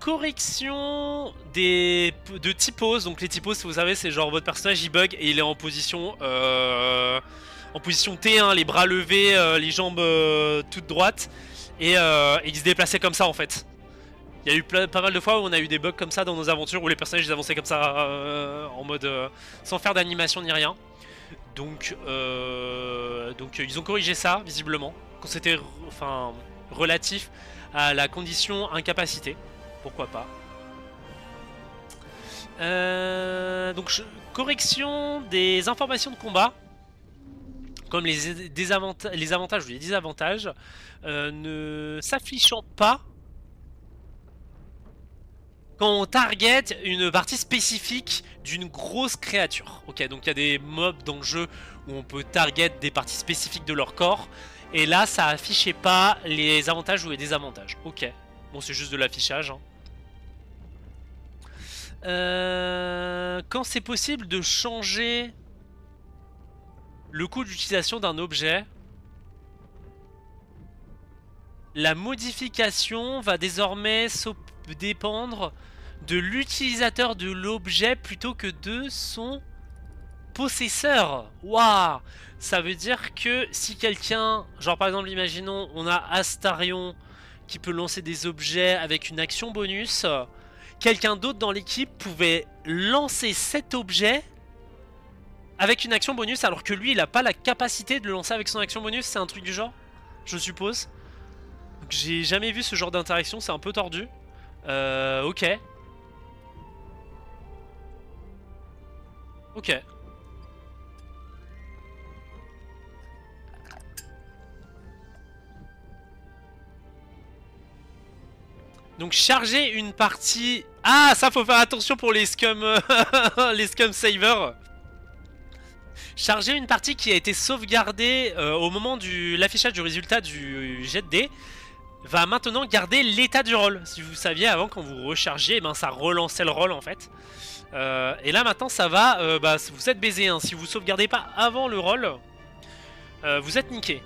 Correction de typos. Donc les typos, vous savez, c'est genre votre personnage il bug et il est en position T1, les bras levés, les jambes toutes droites et il se déplaçait comme ça en fait. Il y a eu pas mal de fois où on a eu des bugs comme ça dans nos aventures où les personnages ils avançaient comme ça en mode sans faire d'animation ni rien. Donc ils ont corrigé ça visiblement. Quand c'était, enfin, relatif à la condition incapacité. Pourquoi pas. Donc correction des informations de combat, comme les avantages ou les désavantages, ne s'affichant pas quand on target une partie spécifique d'une grosse créature. Ok, donc il y a des mobs dans le jeu où on peut target des parties spécifiques de leur corps, et là ça affichait pas les avantages ou les désavantages. Ok, bon c'est juste de l'affichage, hein. Quand c'est possible de changer le coût d'utilisation d'un objet, la modification va désormais dépendre de l'utilisateur de l'objet plutôt que de son possesseur. Waouh! Ça veut dire que si quelqu'un, genre par exemple imaginons on a Astarion qui peut lancer des objets avec une action bonus, quelqu'un d'autre dans l'équipe pouvait lancer cet objet avec une action bonus alors que lui il a pas la capacité de le lancer avec son action bonus. C'est un truc du genre, je suppose. J'ai jamais vu ce genre d'interaction, c'est un peu tordu. Ok. Ok. Donc charger une partie... Ah, ça faut faire attention pour les scum... les scum savers. Charger une partie qui a été sauvegardée au moment de l'affichage du résultat du jet de dés va maintenant garder l'état du roll. Si vous saviez, avant quand vous rechargiez, ben, ça relançait le roll en fait. Et là maintenant ça va, bah, vous êtes baisé, hein. Si vous sauvegardez pas avant le roll, vous êtes niqué.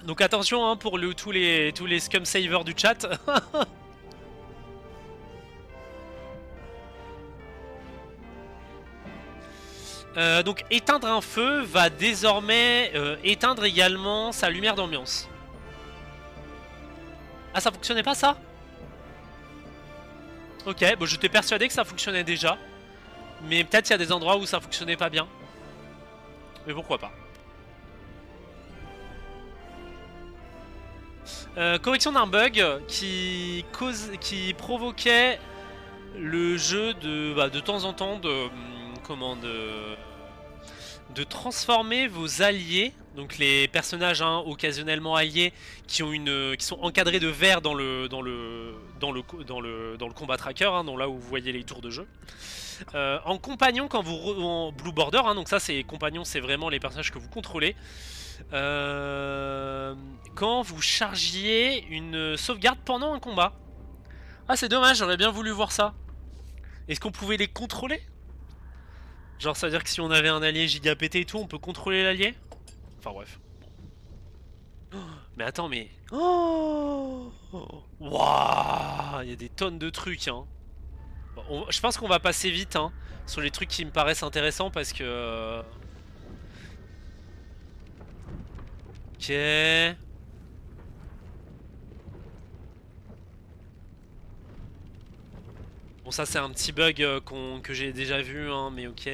Donc attention, hein, pour tous les scum savers du chat. Donc éteindre un feu va désormais éteindre également sa lumière d'ambiance. Ah, ça fonctionnait pas ça? Ok, bon j'étais persuadé que ça fonctionnait déjà. Mais peut-être il y a des endroits où ça fonctionnait pas bien. Mais pourquoi pas. Correction d'un bug qui provoquait le jeu de temps en temps de transformer vos alliés, donc les personnages occasionnellement alliés qui sont encadrés de vert dans le combat tracker, hein, donc là où vous voyez les tours de jeu. En compagnon quand vous en blue border, hein, donc ça c'est compagnon, c'est vraiment les personnages que vous contrôlez. Quand vous chargiez une sauvegarde pendant un combat. Ah, c'est dommage, j'aurais bien voulu voir ça. Est-ce qu'on pouvait les contrôler? Genre ça veut dire que si on avait un allié giga pété et tout, on peut contrôler l'allié? Enfin bref. Oh, mais attends, mais... Oh, waouh, il y a des tonnes de trucs, hein. Bon, je pense qu'on va passer vite, hein, sur les trucs qui me paraissent intéressants parce que... Ok... Bon, ça c'est un petit bug que j'ai déjà vu, hein, mais ok.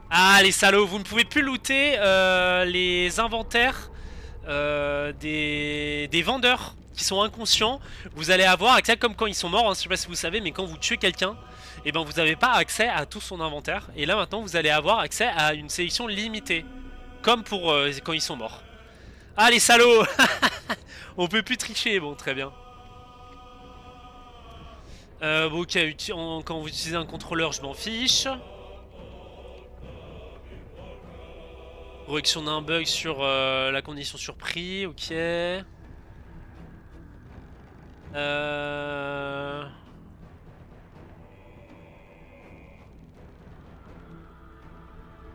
Ah, les salauds, vous ne pouvez plus looter les inventaires des vendeurs qui sont inconscients. Vous allez avoir accès, comme quand ils sont morts, hein, je sais pas si vous savez, mais quand vous tuez quelqu'un, et ben vous n'avez pas accès à tout son inventaire. Et là maintenant, vous allez avoir accès à une sélection limitée, comme pour quand ils sont morts. Ah, les salauds. On peut plus tricher, bon, très bien. Bon, ok, quand vous utilisez un contrôleur, je m'en fiche. Correction d'un bug sur la condition surpris, ok.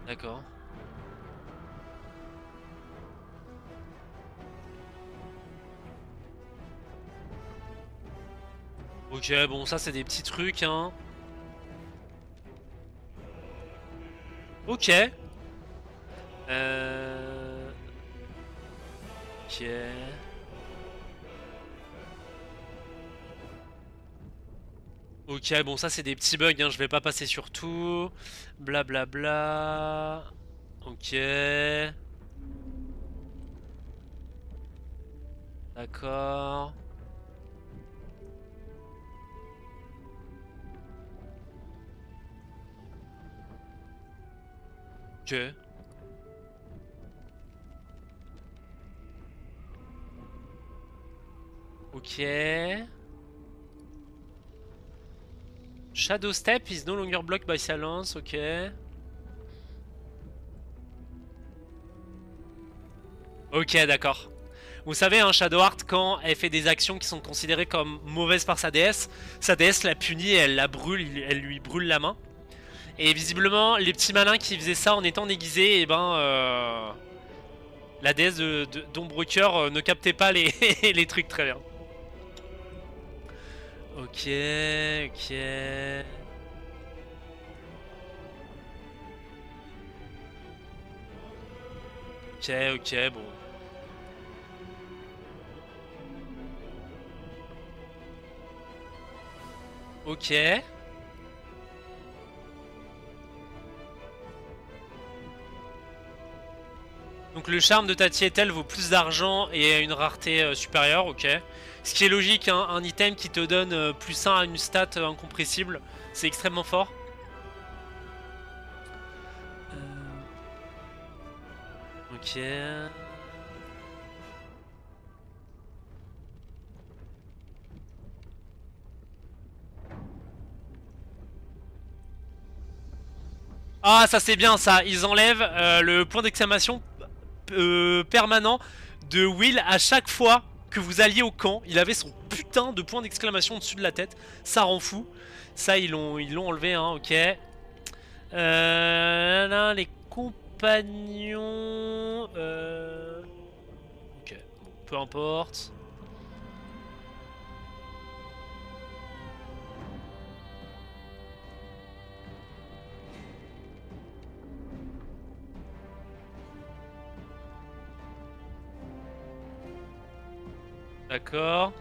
D'accord. Ok, bon, ça c'est des petits trucs, hein. Ok. Ok. Ok, bon, ça c'est des petits bugs, hein. Je vais pas passer sur tout. Blablabla. Ok. D'accord. Ok. Ok. Shadow Step is no longer blocked by silence, ok. Ok, d'accord. Vous savez, hein, Shadowheart, quand elle fait des actions qui sont considérées comme mauvaises par sa déesse la punit et elle la brûle, elle lui brûle la main. Et visiblement, les petits malins qui faisaient ça en étant déguisés, et ben, la déesse d'Ombre Cœur ne captait pas les, les trucs très bien. Ok, ok. Ok, ok, bon. Ok. Donc le charme de Tatietel vaut plus d'argent et a une rareté supérieure, ok. Ce qui est logique, hein, un item qui te donne plus 1 à une stat incompressible, c'est extrêmement fort. Ok. Ah, ça c'est bien ça, ils enlèvent le point d'exclamation permanent de Will à chaque fois que vous alliez au camp. Il avait son putain de point d'exclamation au-dessus de la tête, ça rend fou. Ça ils l'ont enlevé, hein, ok. Là, les compagnons... Ok, bon, peu importe. D'accord.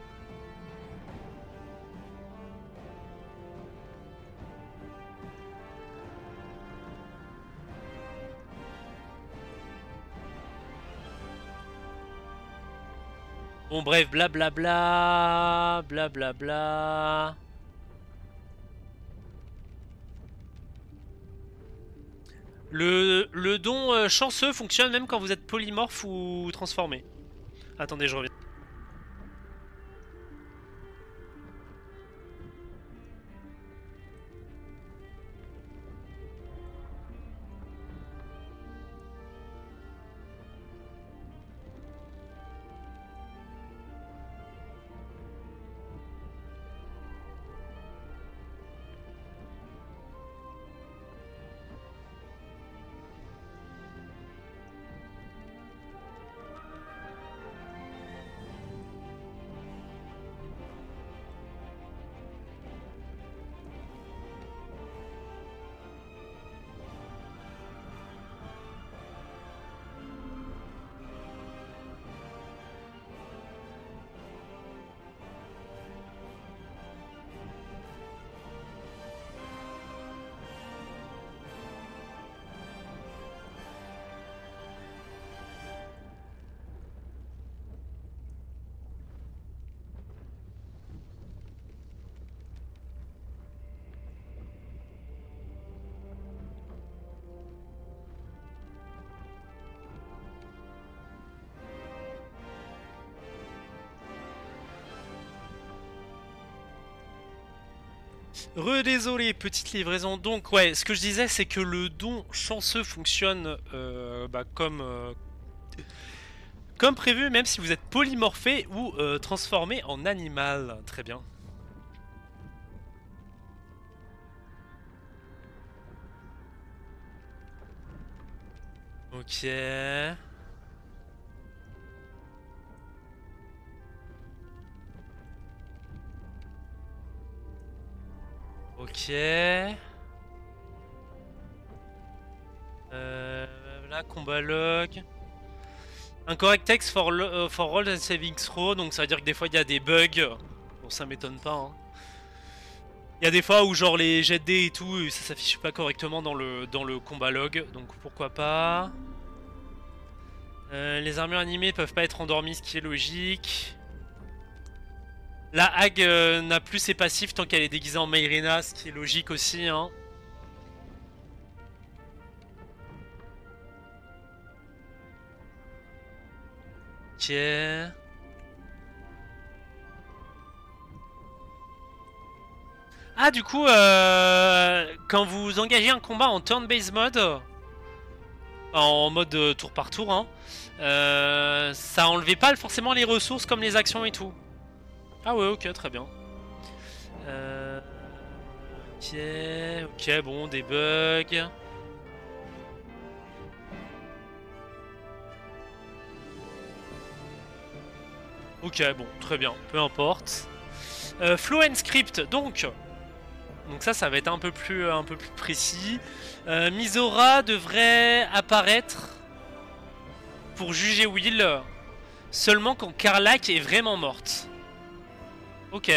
Bon bref, blablabla, blablabla. Le don chanceux fonctionne même quand vous êtes polymorphe ou transformé. Attendez, je reviens. Redésolé, petite livraison. Donc ouais, ce que je disais, c'est que le don chanceux fonctionne comme prévu, même si vous êtes polymorphé ou transformé en animal. Très bien. Ok. Ok. Là, combat log. Incorrect text for roll and saving throw, donc ça veut dire que des fois il y a des bugs. Bon, ça m'étonne pas, hein. Il y a des fois où genre les jets de dés et tout, ça s'affiche pas correctement dans le combat log, donc pourquoi pas. Les armures animées peuvent pas être endormies, ce qui est logique. La Hag n'a plus ses passifs tant qu'elle est déguisée en Mayrina, ce qui est logique aussi, hein. Ok. Ah, du coup, quand vous engagez un combat en turn-based mode, en mode tour par tour, hein, ça enlevait pas forcément les ressources comme les actions et tout. Ah ouais, ok, très bien. Ok, ok, bon, des bugs. Ok, bon, très bien, peu importe. Flow and script, donc ça va être un peu plus précis. Misora devrait apparaître pour juger Will seulement quand Karlach est vraiment morte. Ok.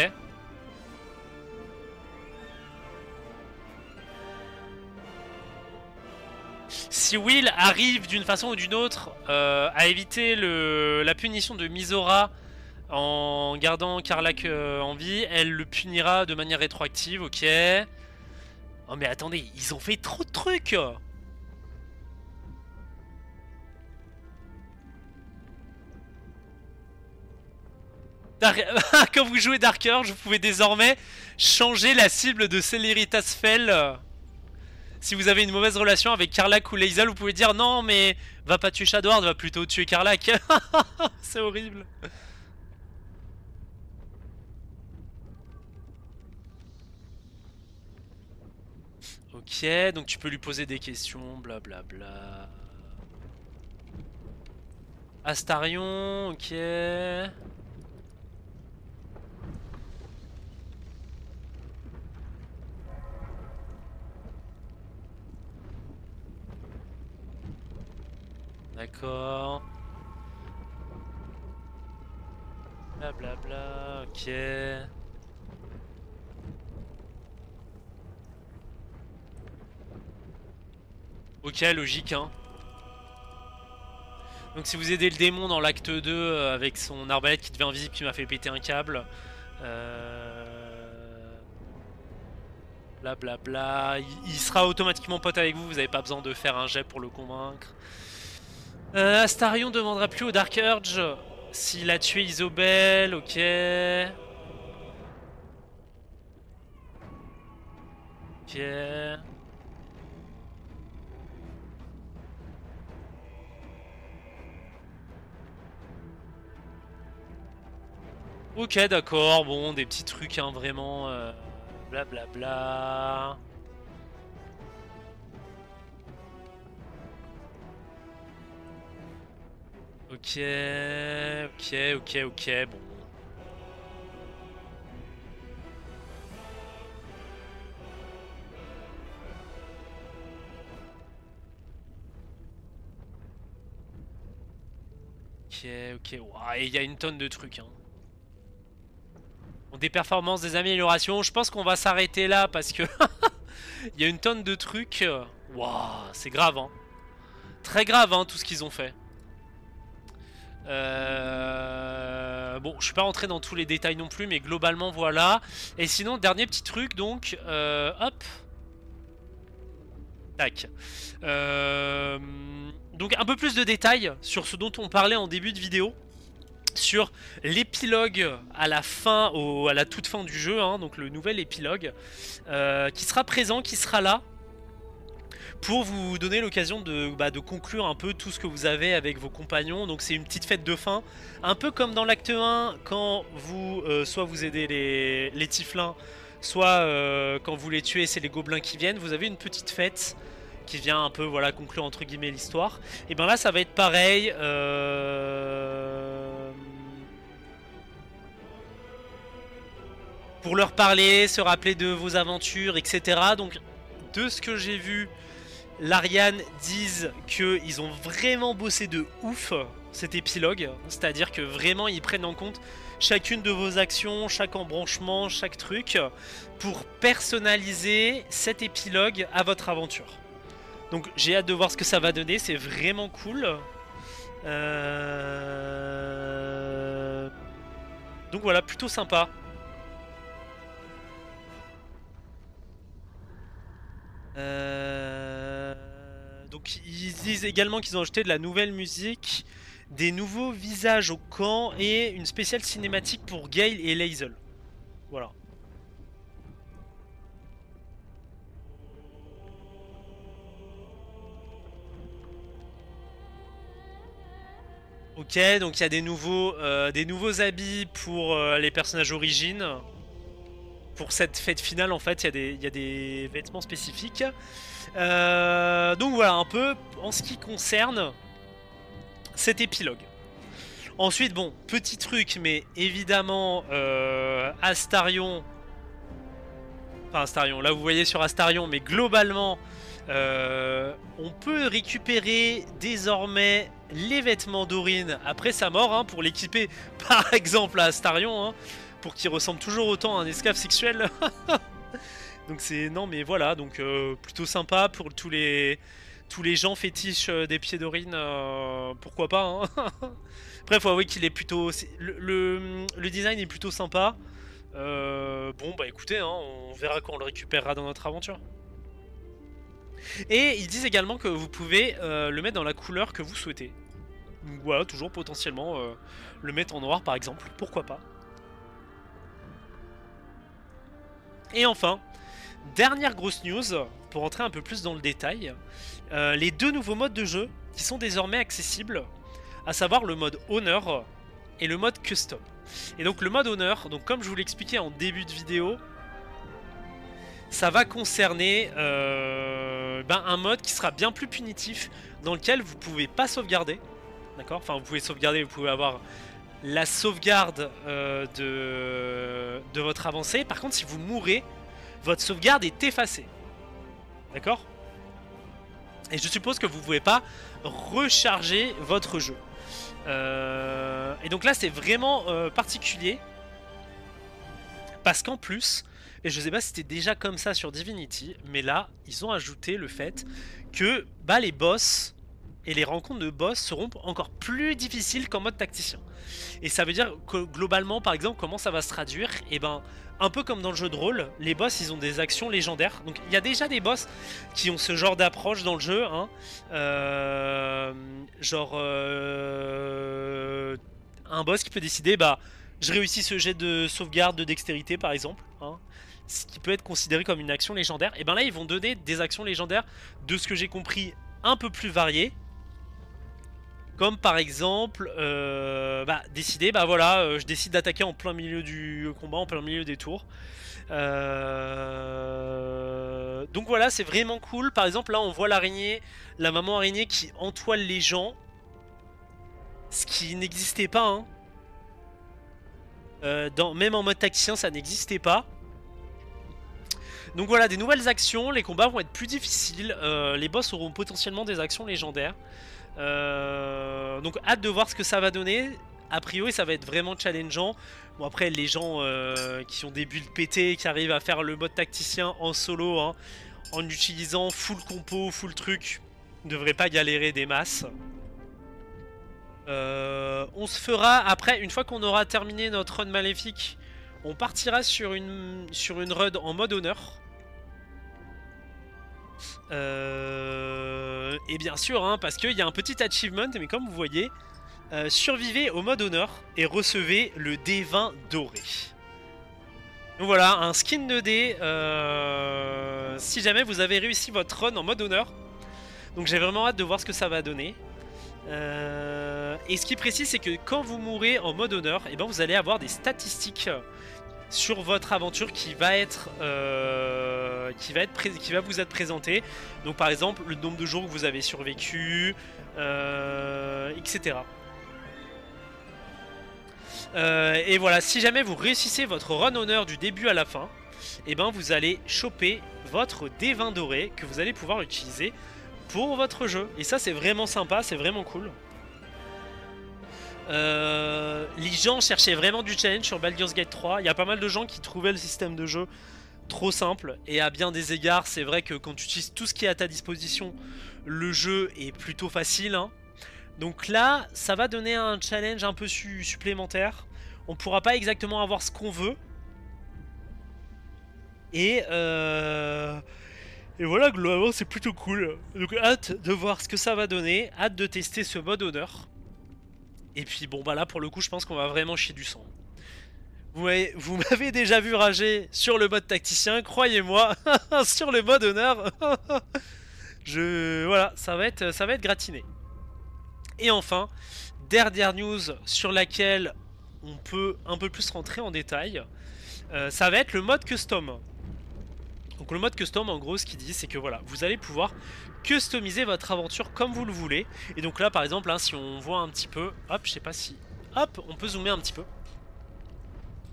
Si Will arrive d'une façon ou d'une autre à éviter la punition de Misora en gardant Karlach en vie, elle le punira de manière rétroactive, ok. Oh mais attendez, ils ont fait trop de trucs. Quand vous jouez Dark Urge, vous pouvez désormais changer la cible de Celeritas Fell. Si vous avez une mauvaise relation avec Karlach ou Lae'zel, vous pouvez dire non mais va pas tuer Shadowheart, va plutôt tuer Karlach. C'est horrible. Ok, donc tu peux lui poser des questions, blablabla. Astarion, ok. D'accord. Blablabla, ok. Ok, logique, hein. Donc si vous aidez le démon dans l'acte 2 avec son arbalète qui devient invisible qui m'a fait péter un câble. Blablabla. Il sera automatiquement pote avec vous, vous n'avez pas besoin de faire un jet pour le convaincre. Astarion demandera plus au Dark Urge s'il a tué Isobel, ok. Ok. Ok, d'accord, bon, des petits trucs, hein, vraiment. Blablabla. Ok, ok, bon. Ok, ouah, et il y a une tonne de trucs, hein. Bon, des performances, des améliorations, je pense qu'on va s'arrêter là parce que il y a une tonne de trucs. Waouh, c'est grave, hein. Très grave, hein, tout ce qu'ils ont fait. Bon, je suis pas rentré dans tous les détails non plus, mais globalement, voilà. Et sinon, dernier petit truc, donc, hop. Tac. Donc, un peu plus de détails sur ce dont on parlait en début de vidéo. Sur l'épilogue à la fin, à la toute fin du jeu, hein, donc le nouvel épilogue, qui sera présent, qui sera là, pour vous donner l'occasion de conclure un peu tout ce que vous avez avec vos compagnons. Donc c'est une petite fête de fin, un peu comme dans l'acte 1, quand vous, soit vous aidez les Tieflings, soit quand vous les tuez, c'est les gobelins qui viennent, vous avez une petite fête qui vient un peu voilà, conclure entre guillemets l'histoire. Et ben là ça va être pareil. Pour leur parler, se rappeler de vos aventures, etc. Donc de ce que j'ai vu, l'Ariane disent qu'ils ont vraiment bossé de ouf cet épilogue. C'est-à-dire que vraiment ils prennent en compte chacune de vos actions, chaque embranchement, chaque truc, pour personnaliser cet épilogue à votre aventure. Donc j'ai hâte de voir ce que ça va donner, c'est vraiment cool. Donc voilà, plutôt sympa. disent également qu'ils ont ajouté de la nouvelle musique, des nouveaux visages au camp et une spéciale cinématique pour Gale et Lae'zel. Voilà. Ok, donc il y a des nouveaux habits pour les personnages origines. Pour cette fête finale, en fait, il y a des vêtements spécifiques. Donc voilà, un peu en ce qui concerne cet épilogue. Ensuite, bon, petit truc, mais évidemment, Astarion... Enfin, Astarion, là vous voyez sur Astarion, mais globalement, on peut récupérer désormais les vêtements d'Oryn après sa mort, hein, pour l'équiper, par exemple, à Astarion, hein, pour qu'il ressemble toujours autant à un esclave sexuel. Donc c'est... Non mais voilà, donc plutôt sympa pour tous les gens fétiches des pieds d'Oryn, pourquoi pas, hein. Après faut avouer qu'il est plutôt... Le design est plutôt sympa. Bon bah écoutez, hein, on verra quand on le récupérera dans notre aventure. Et ils disent également que vous pouvez le mettre dans la couleur que vous souhaitez. Donc voilà, toujours potentiellement le mettre en noir par exemple, pourquoi pas. Et enfin, dernière grosse news, pour entrer un peu plus dans le détail, les deux nouveaux modes de jeu qui sont désormais accessibles, à savoir le mode Honor et le mode Custom. Et donc le mode Honor, donc comme je vous l'expliquais en début de vidéo, ça va concerner un mode qui sera bien plus punitif, dans lequel vous pouvez pas sauvegarder, d'accord? Enfin vous pouvez sauvegarder, vous pouvez avoir la sauvegarde de votre avancée. Par contre si vous mourrez, votre sauvegarde est effacée, d'accord? Et je suppose que vous pouvez pas recharger votre jeu. Et donc là c'est vraiment particulier, parce qu'en plus, et je sais pas si c'était déjà comme ça sur Divinity, mais là ils ont ajouté le fait que les boss et les rencontres de boss seront encore plus difficiles qu'en mode tacticien. Et ça veut dire que globalement, par exemple, comment ça va se traduire? Et ben, un peu comme dans le jeu de rôle, les boss ils ont des actions légendaires. Donc il y a déjà des boss qui ont ce genre d'approche dans le jeu, hein. Un boss qui peut décider, je réussis ce jet de sauvegarde de dextérité par exemple, hein, ce qui peut être considéré comme une action légendaire. Et ben là ils vont donner des actions légendaires, de ce que j'ai compris, un peu plus variées. Comme par exemple, décider, voilà, je décide d'attaquer en plein milieu du combat, en plein milieu des tours. Donc voilà, c'est vraiment cool. Par exemple, là on voit l'araignée, la maman araignée qui entoile les gens. Ce qui n'existait pas, hein. Même en mode tacticien, ça n'existait pas. Donc voilà, des nouvelles actions, les combats vont être plus difficiles, les boss auront potentiellement des actions légendaires. Donc hâte de voir ce que ça va donner. A priori ça va être vraiment challengeant. Bon après les gens qui ont des builds pétés, qui arrivent à faire le mode tacticien en solo, hein, en utilisant full compo, full truc, ne devraient pas galérer des masses. On se fera après, une fois qu'on aura terminé notre run maléfique, on partira sur une run en mode honneur. Et bien sûr, hein, parce qu'il y a un petit achievement, mais comme vous voyez, survivez au mode honneur et recevez le D20 doré. Donc voilà, un skin de dé si jamais vous avez réussi votre run en mode honneur. Donc j'ai vraiment hâte de voir ce que ça va donner. Et ce qui précise, c'est que quand vous mourrez en mode honneur, et ben vous allez avoir des statistiques sur votre aventure qui va vous être présentée. Donc par exemple le nombre de jours que vous avez survécu, etc. Et voilà, si jamais vous réussissez votre run honneur du début à la fin, et ben vous allez choper votre D20 doré que vous allez pouvoir utiliser pour votre jeu. Et ça c'est vraiment sympa, c'est vraiment cool. Les gens cherchaient vraiment du challenge sur Baldur's Gate 3. Il y a pas mal de gens qui trouvaient le système de jeu trop simple, et à bien des égards c'est vrai que quand tu utilises tout ce qui est à ta disposition, le jeu est plutôt facile, hein. Donc là ça va donner un challenge un peu supplémentaire. On pourra pas exactement avoir ce qu'on veut, et Et voilà, globalement, c'est plutôt cool. Donc hâte de voir ce que ça va donner, hâte de tester ce mode honneur. Et puis bon bah là pour le coup je pense qu'on va vraiment chier du sang. Vous m'avez déjà vu rager sur le mode tacticien, croyez-moi, sur le mode honneur, voilà, ça va être gratiné. Et enfin, dernière news sur laquelle on peut un peu plus rentrer en détail, ça va être le mode custom. Donc le mode custom en gros ce qu'il dit c'est que voilà, vous allez pouvoir customiser votre aventure comme vous le voulez. Et donc là par exemple hein, si on voit un petit peu, hop je sais pas si, hop on peut zoomer un petit peu.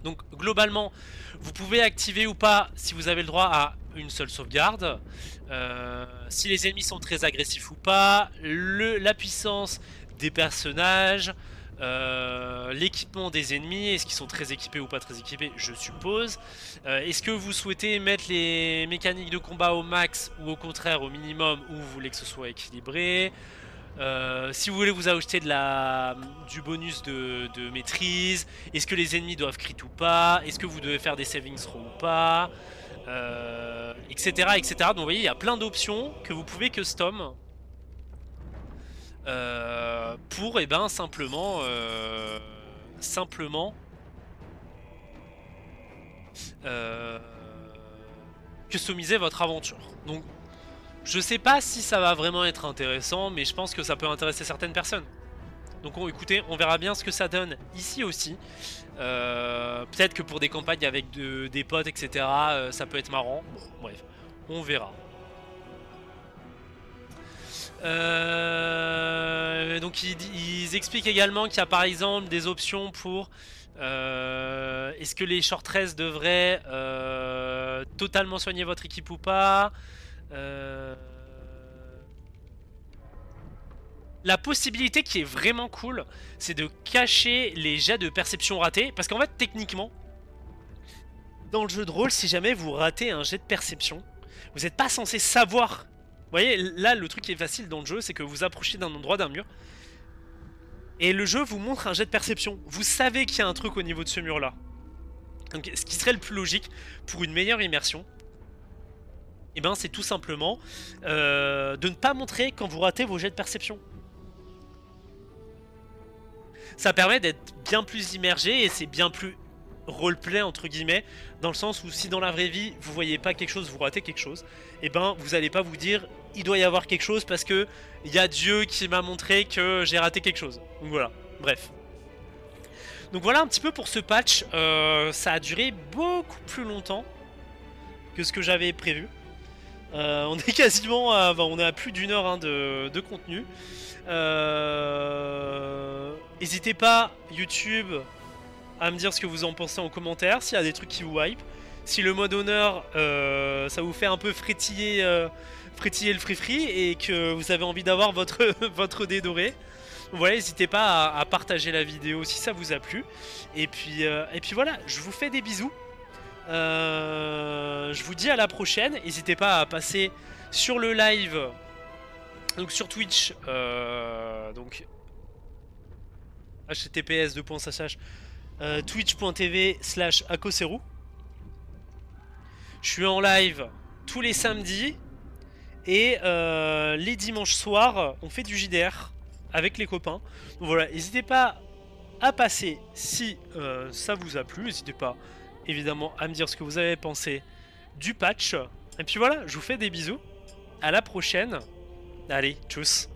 Donc globalement vous pouvez activer ou pas si vous avez le droit à une seule sauvegarde, si les ennemis sont très agressifs ou pas, la puissance des personnages, l'équipement des ennemis, est-ce qu'ils sont très équipés ou pas très équipés, je suppose. Est-ce que vous souhaitez mettre les mécaniques de combat au max ou au contraire au minimum, ou vous voulez que ce soit équilibré. Si vous voulez vous ajouter du bonus de maîtrise, est-ce que les ennemis doivent crit ou pas, est-ce que vous devez faire des saving throws ou pas, etc., etc. Donc vous voyez il y a plein d'options que vous pouvez custom. Pour et ben simplement customiser votre aventure. Donc je sais pas si ça va vraiment être intéressant, mais je pense que ça peut intéresser certaines personnes. Donc écoutez, on verra bien ce que ça donne ici aussi. Peut-être que pour des campagnes avec des potes, etc., ça peut être marrant. Bon, bref, on verra. Donc ils expliquent également qu'il y a par exemple des options pour est-ce que les short rests devraient totalement soigner votre équipe ou pas. La possibilité qui est vraiment cool, c'est de cacher les jets de perception ratés. Parce qu'en fait, techniquement, dans le jeu de rôle, si jamais vous ratez un jet de perception, vous n'êtes pas censé savoir. Vous voyez, là, le truc qui est facile dans le jeu, c'est que vous approchez d'un endroit d'un mur. Et le jeu vous montre un jet de perception. Vous savez qu'il y a un truc au niveau de ce mur-là. Donc, ce qui serait le plus logique pour une meilleure immersion, et ben, c'est tout simplement de ne pas montrer quand vous ratez vos jets de perception. Ça permet d'être bien plus immergé et c'est bien plus roleplay entre guillemets, dans le sens où si dans la vraie vie vous voyez pas quelque chose, vous ratez quelque chose, et ben vous allez pas vous dire il doit y avoir quelque chose parce que il y a Dieu qui m'a montré que j'ai raté quelque chose. Donc voilà, bref. Donc voilà un petit peu pour ce patch. Ça a duré beaucoup plus longtemps que ce que j'avais prévu. On est quasiment à, on est à plus d'une heure hein, de contenu. N'hésitez pas YouTube à me dire ce que vous en pensez en commentaire, s'il y a des trucs qui vous hype. Si le mode honneur ça vous fait un peu frétiller le free et que vous avez envie d'avoir votre dé doré. Voilà, n'hésitez pas à partager la vidéo si ça vous a plu. Et puis voilà, je vous fais des bisous. Je vous dis à la prochaine. N'hésitez pas à passer sur le live, donc sur Twitch, donc https:// twitch.tv/akoseru. Je suis en live tous les samedis et les dimanches soirs on fait du JDR avec les copains. Donc voilà, n'hésitez pas à passer si ça vous a plu. N'hésitez pas évidemment à me dire ce que vous avez pensé du patch. Et puis voilà, je vous fais des bisous. À la prochaine. Allez, tchuss.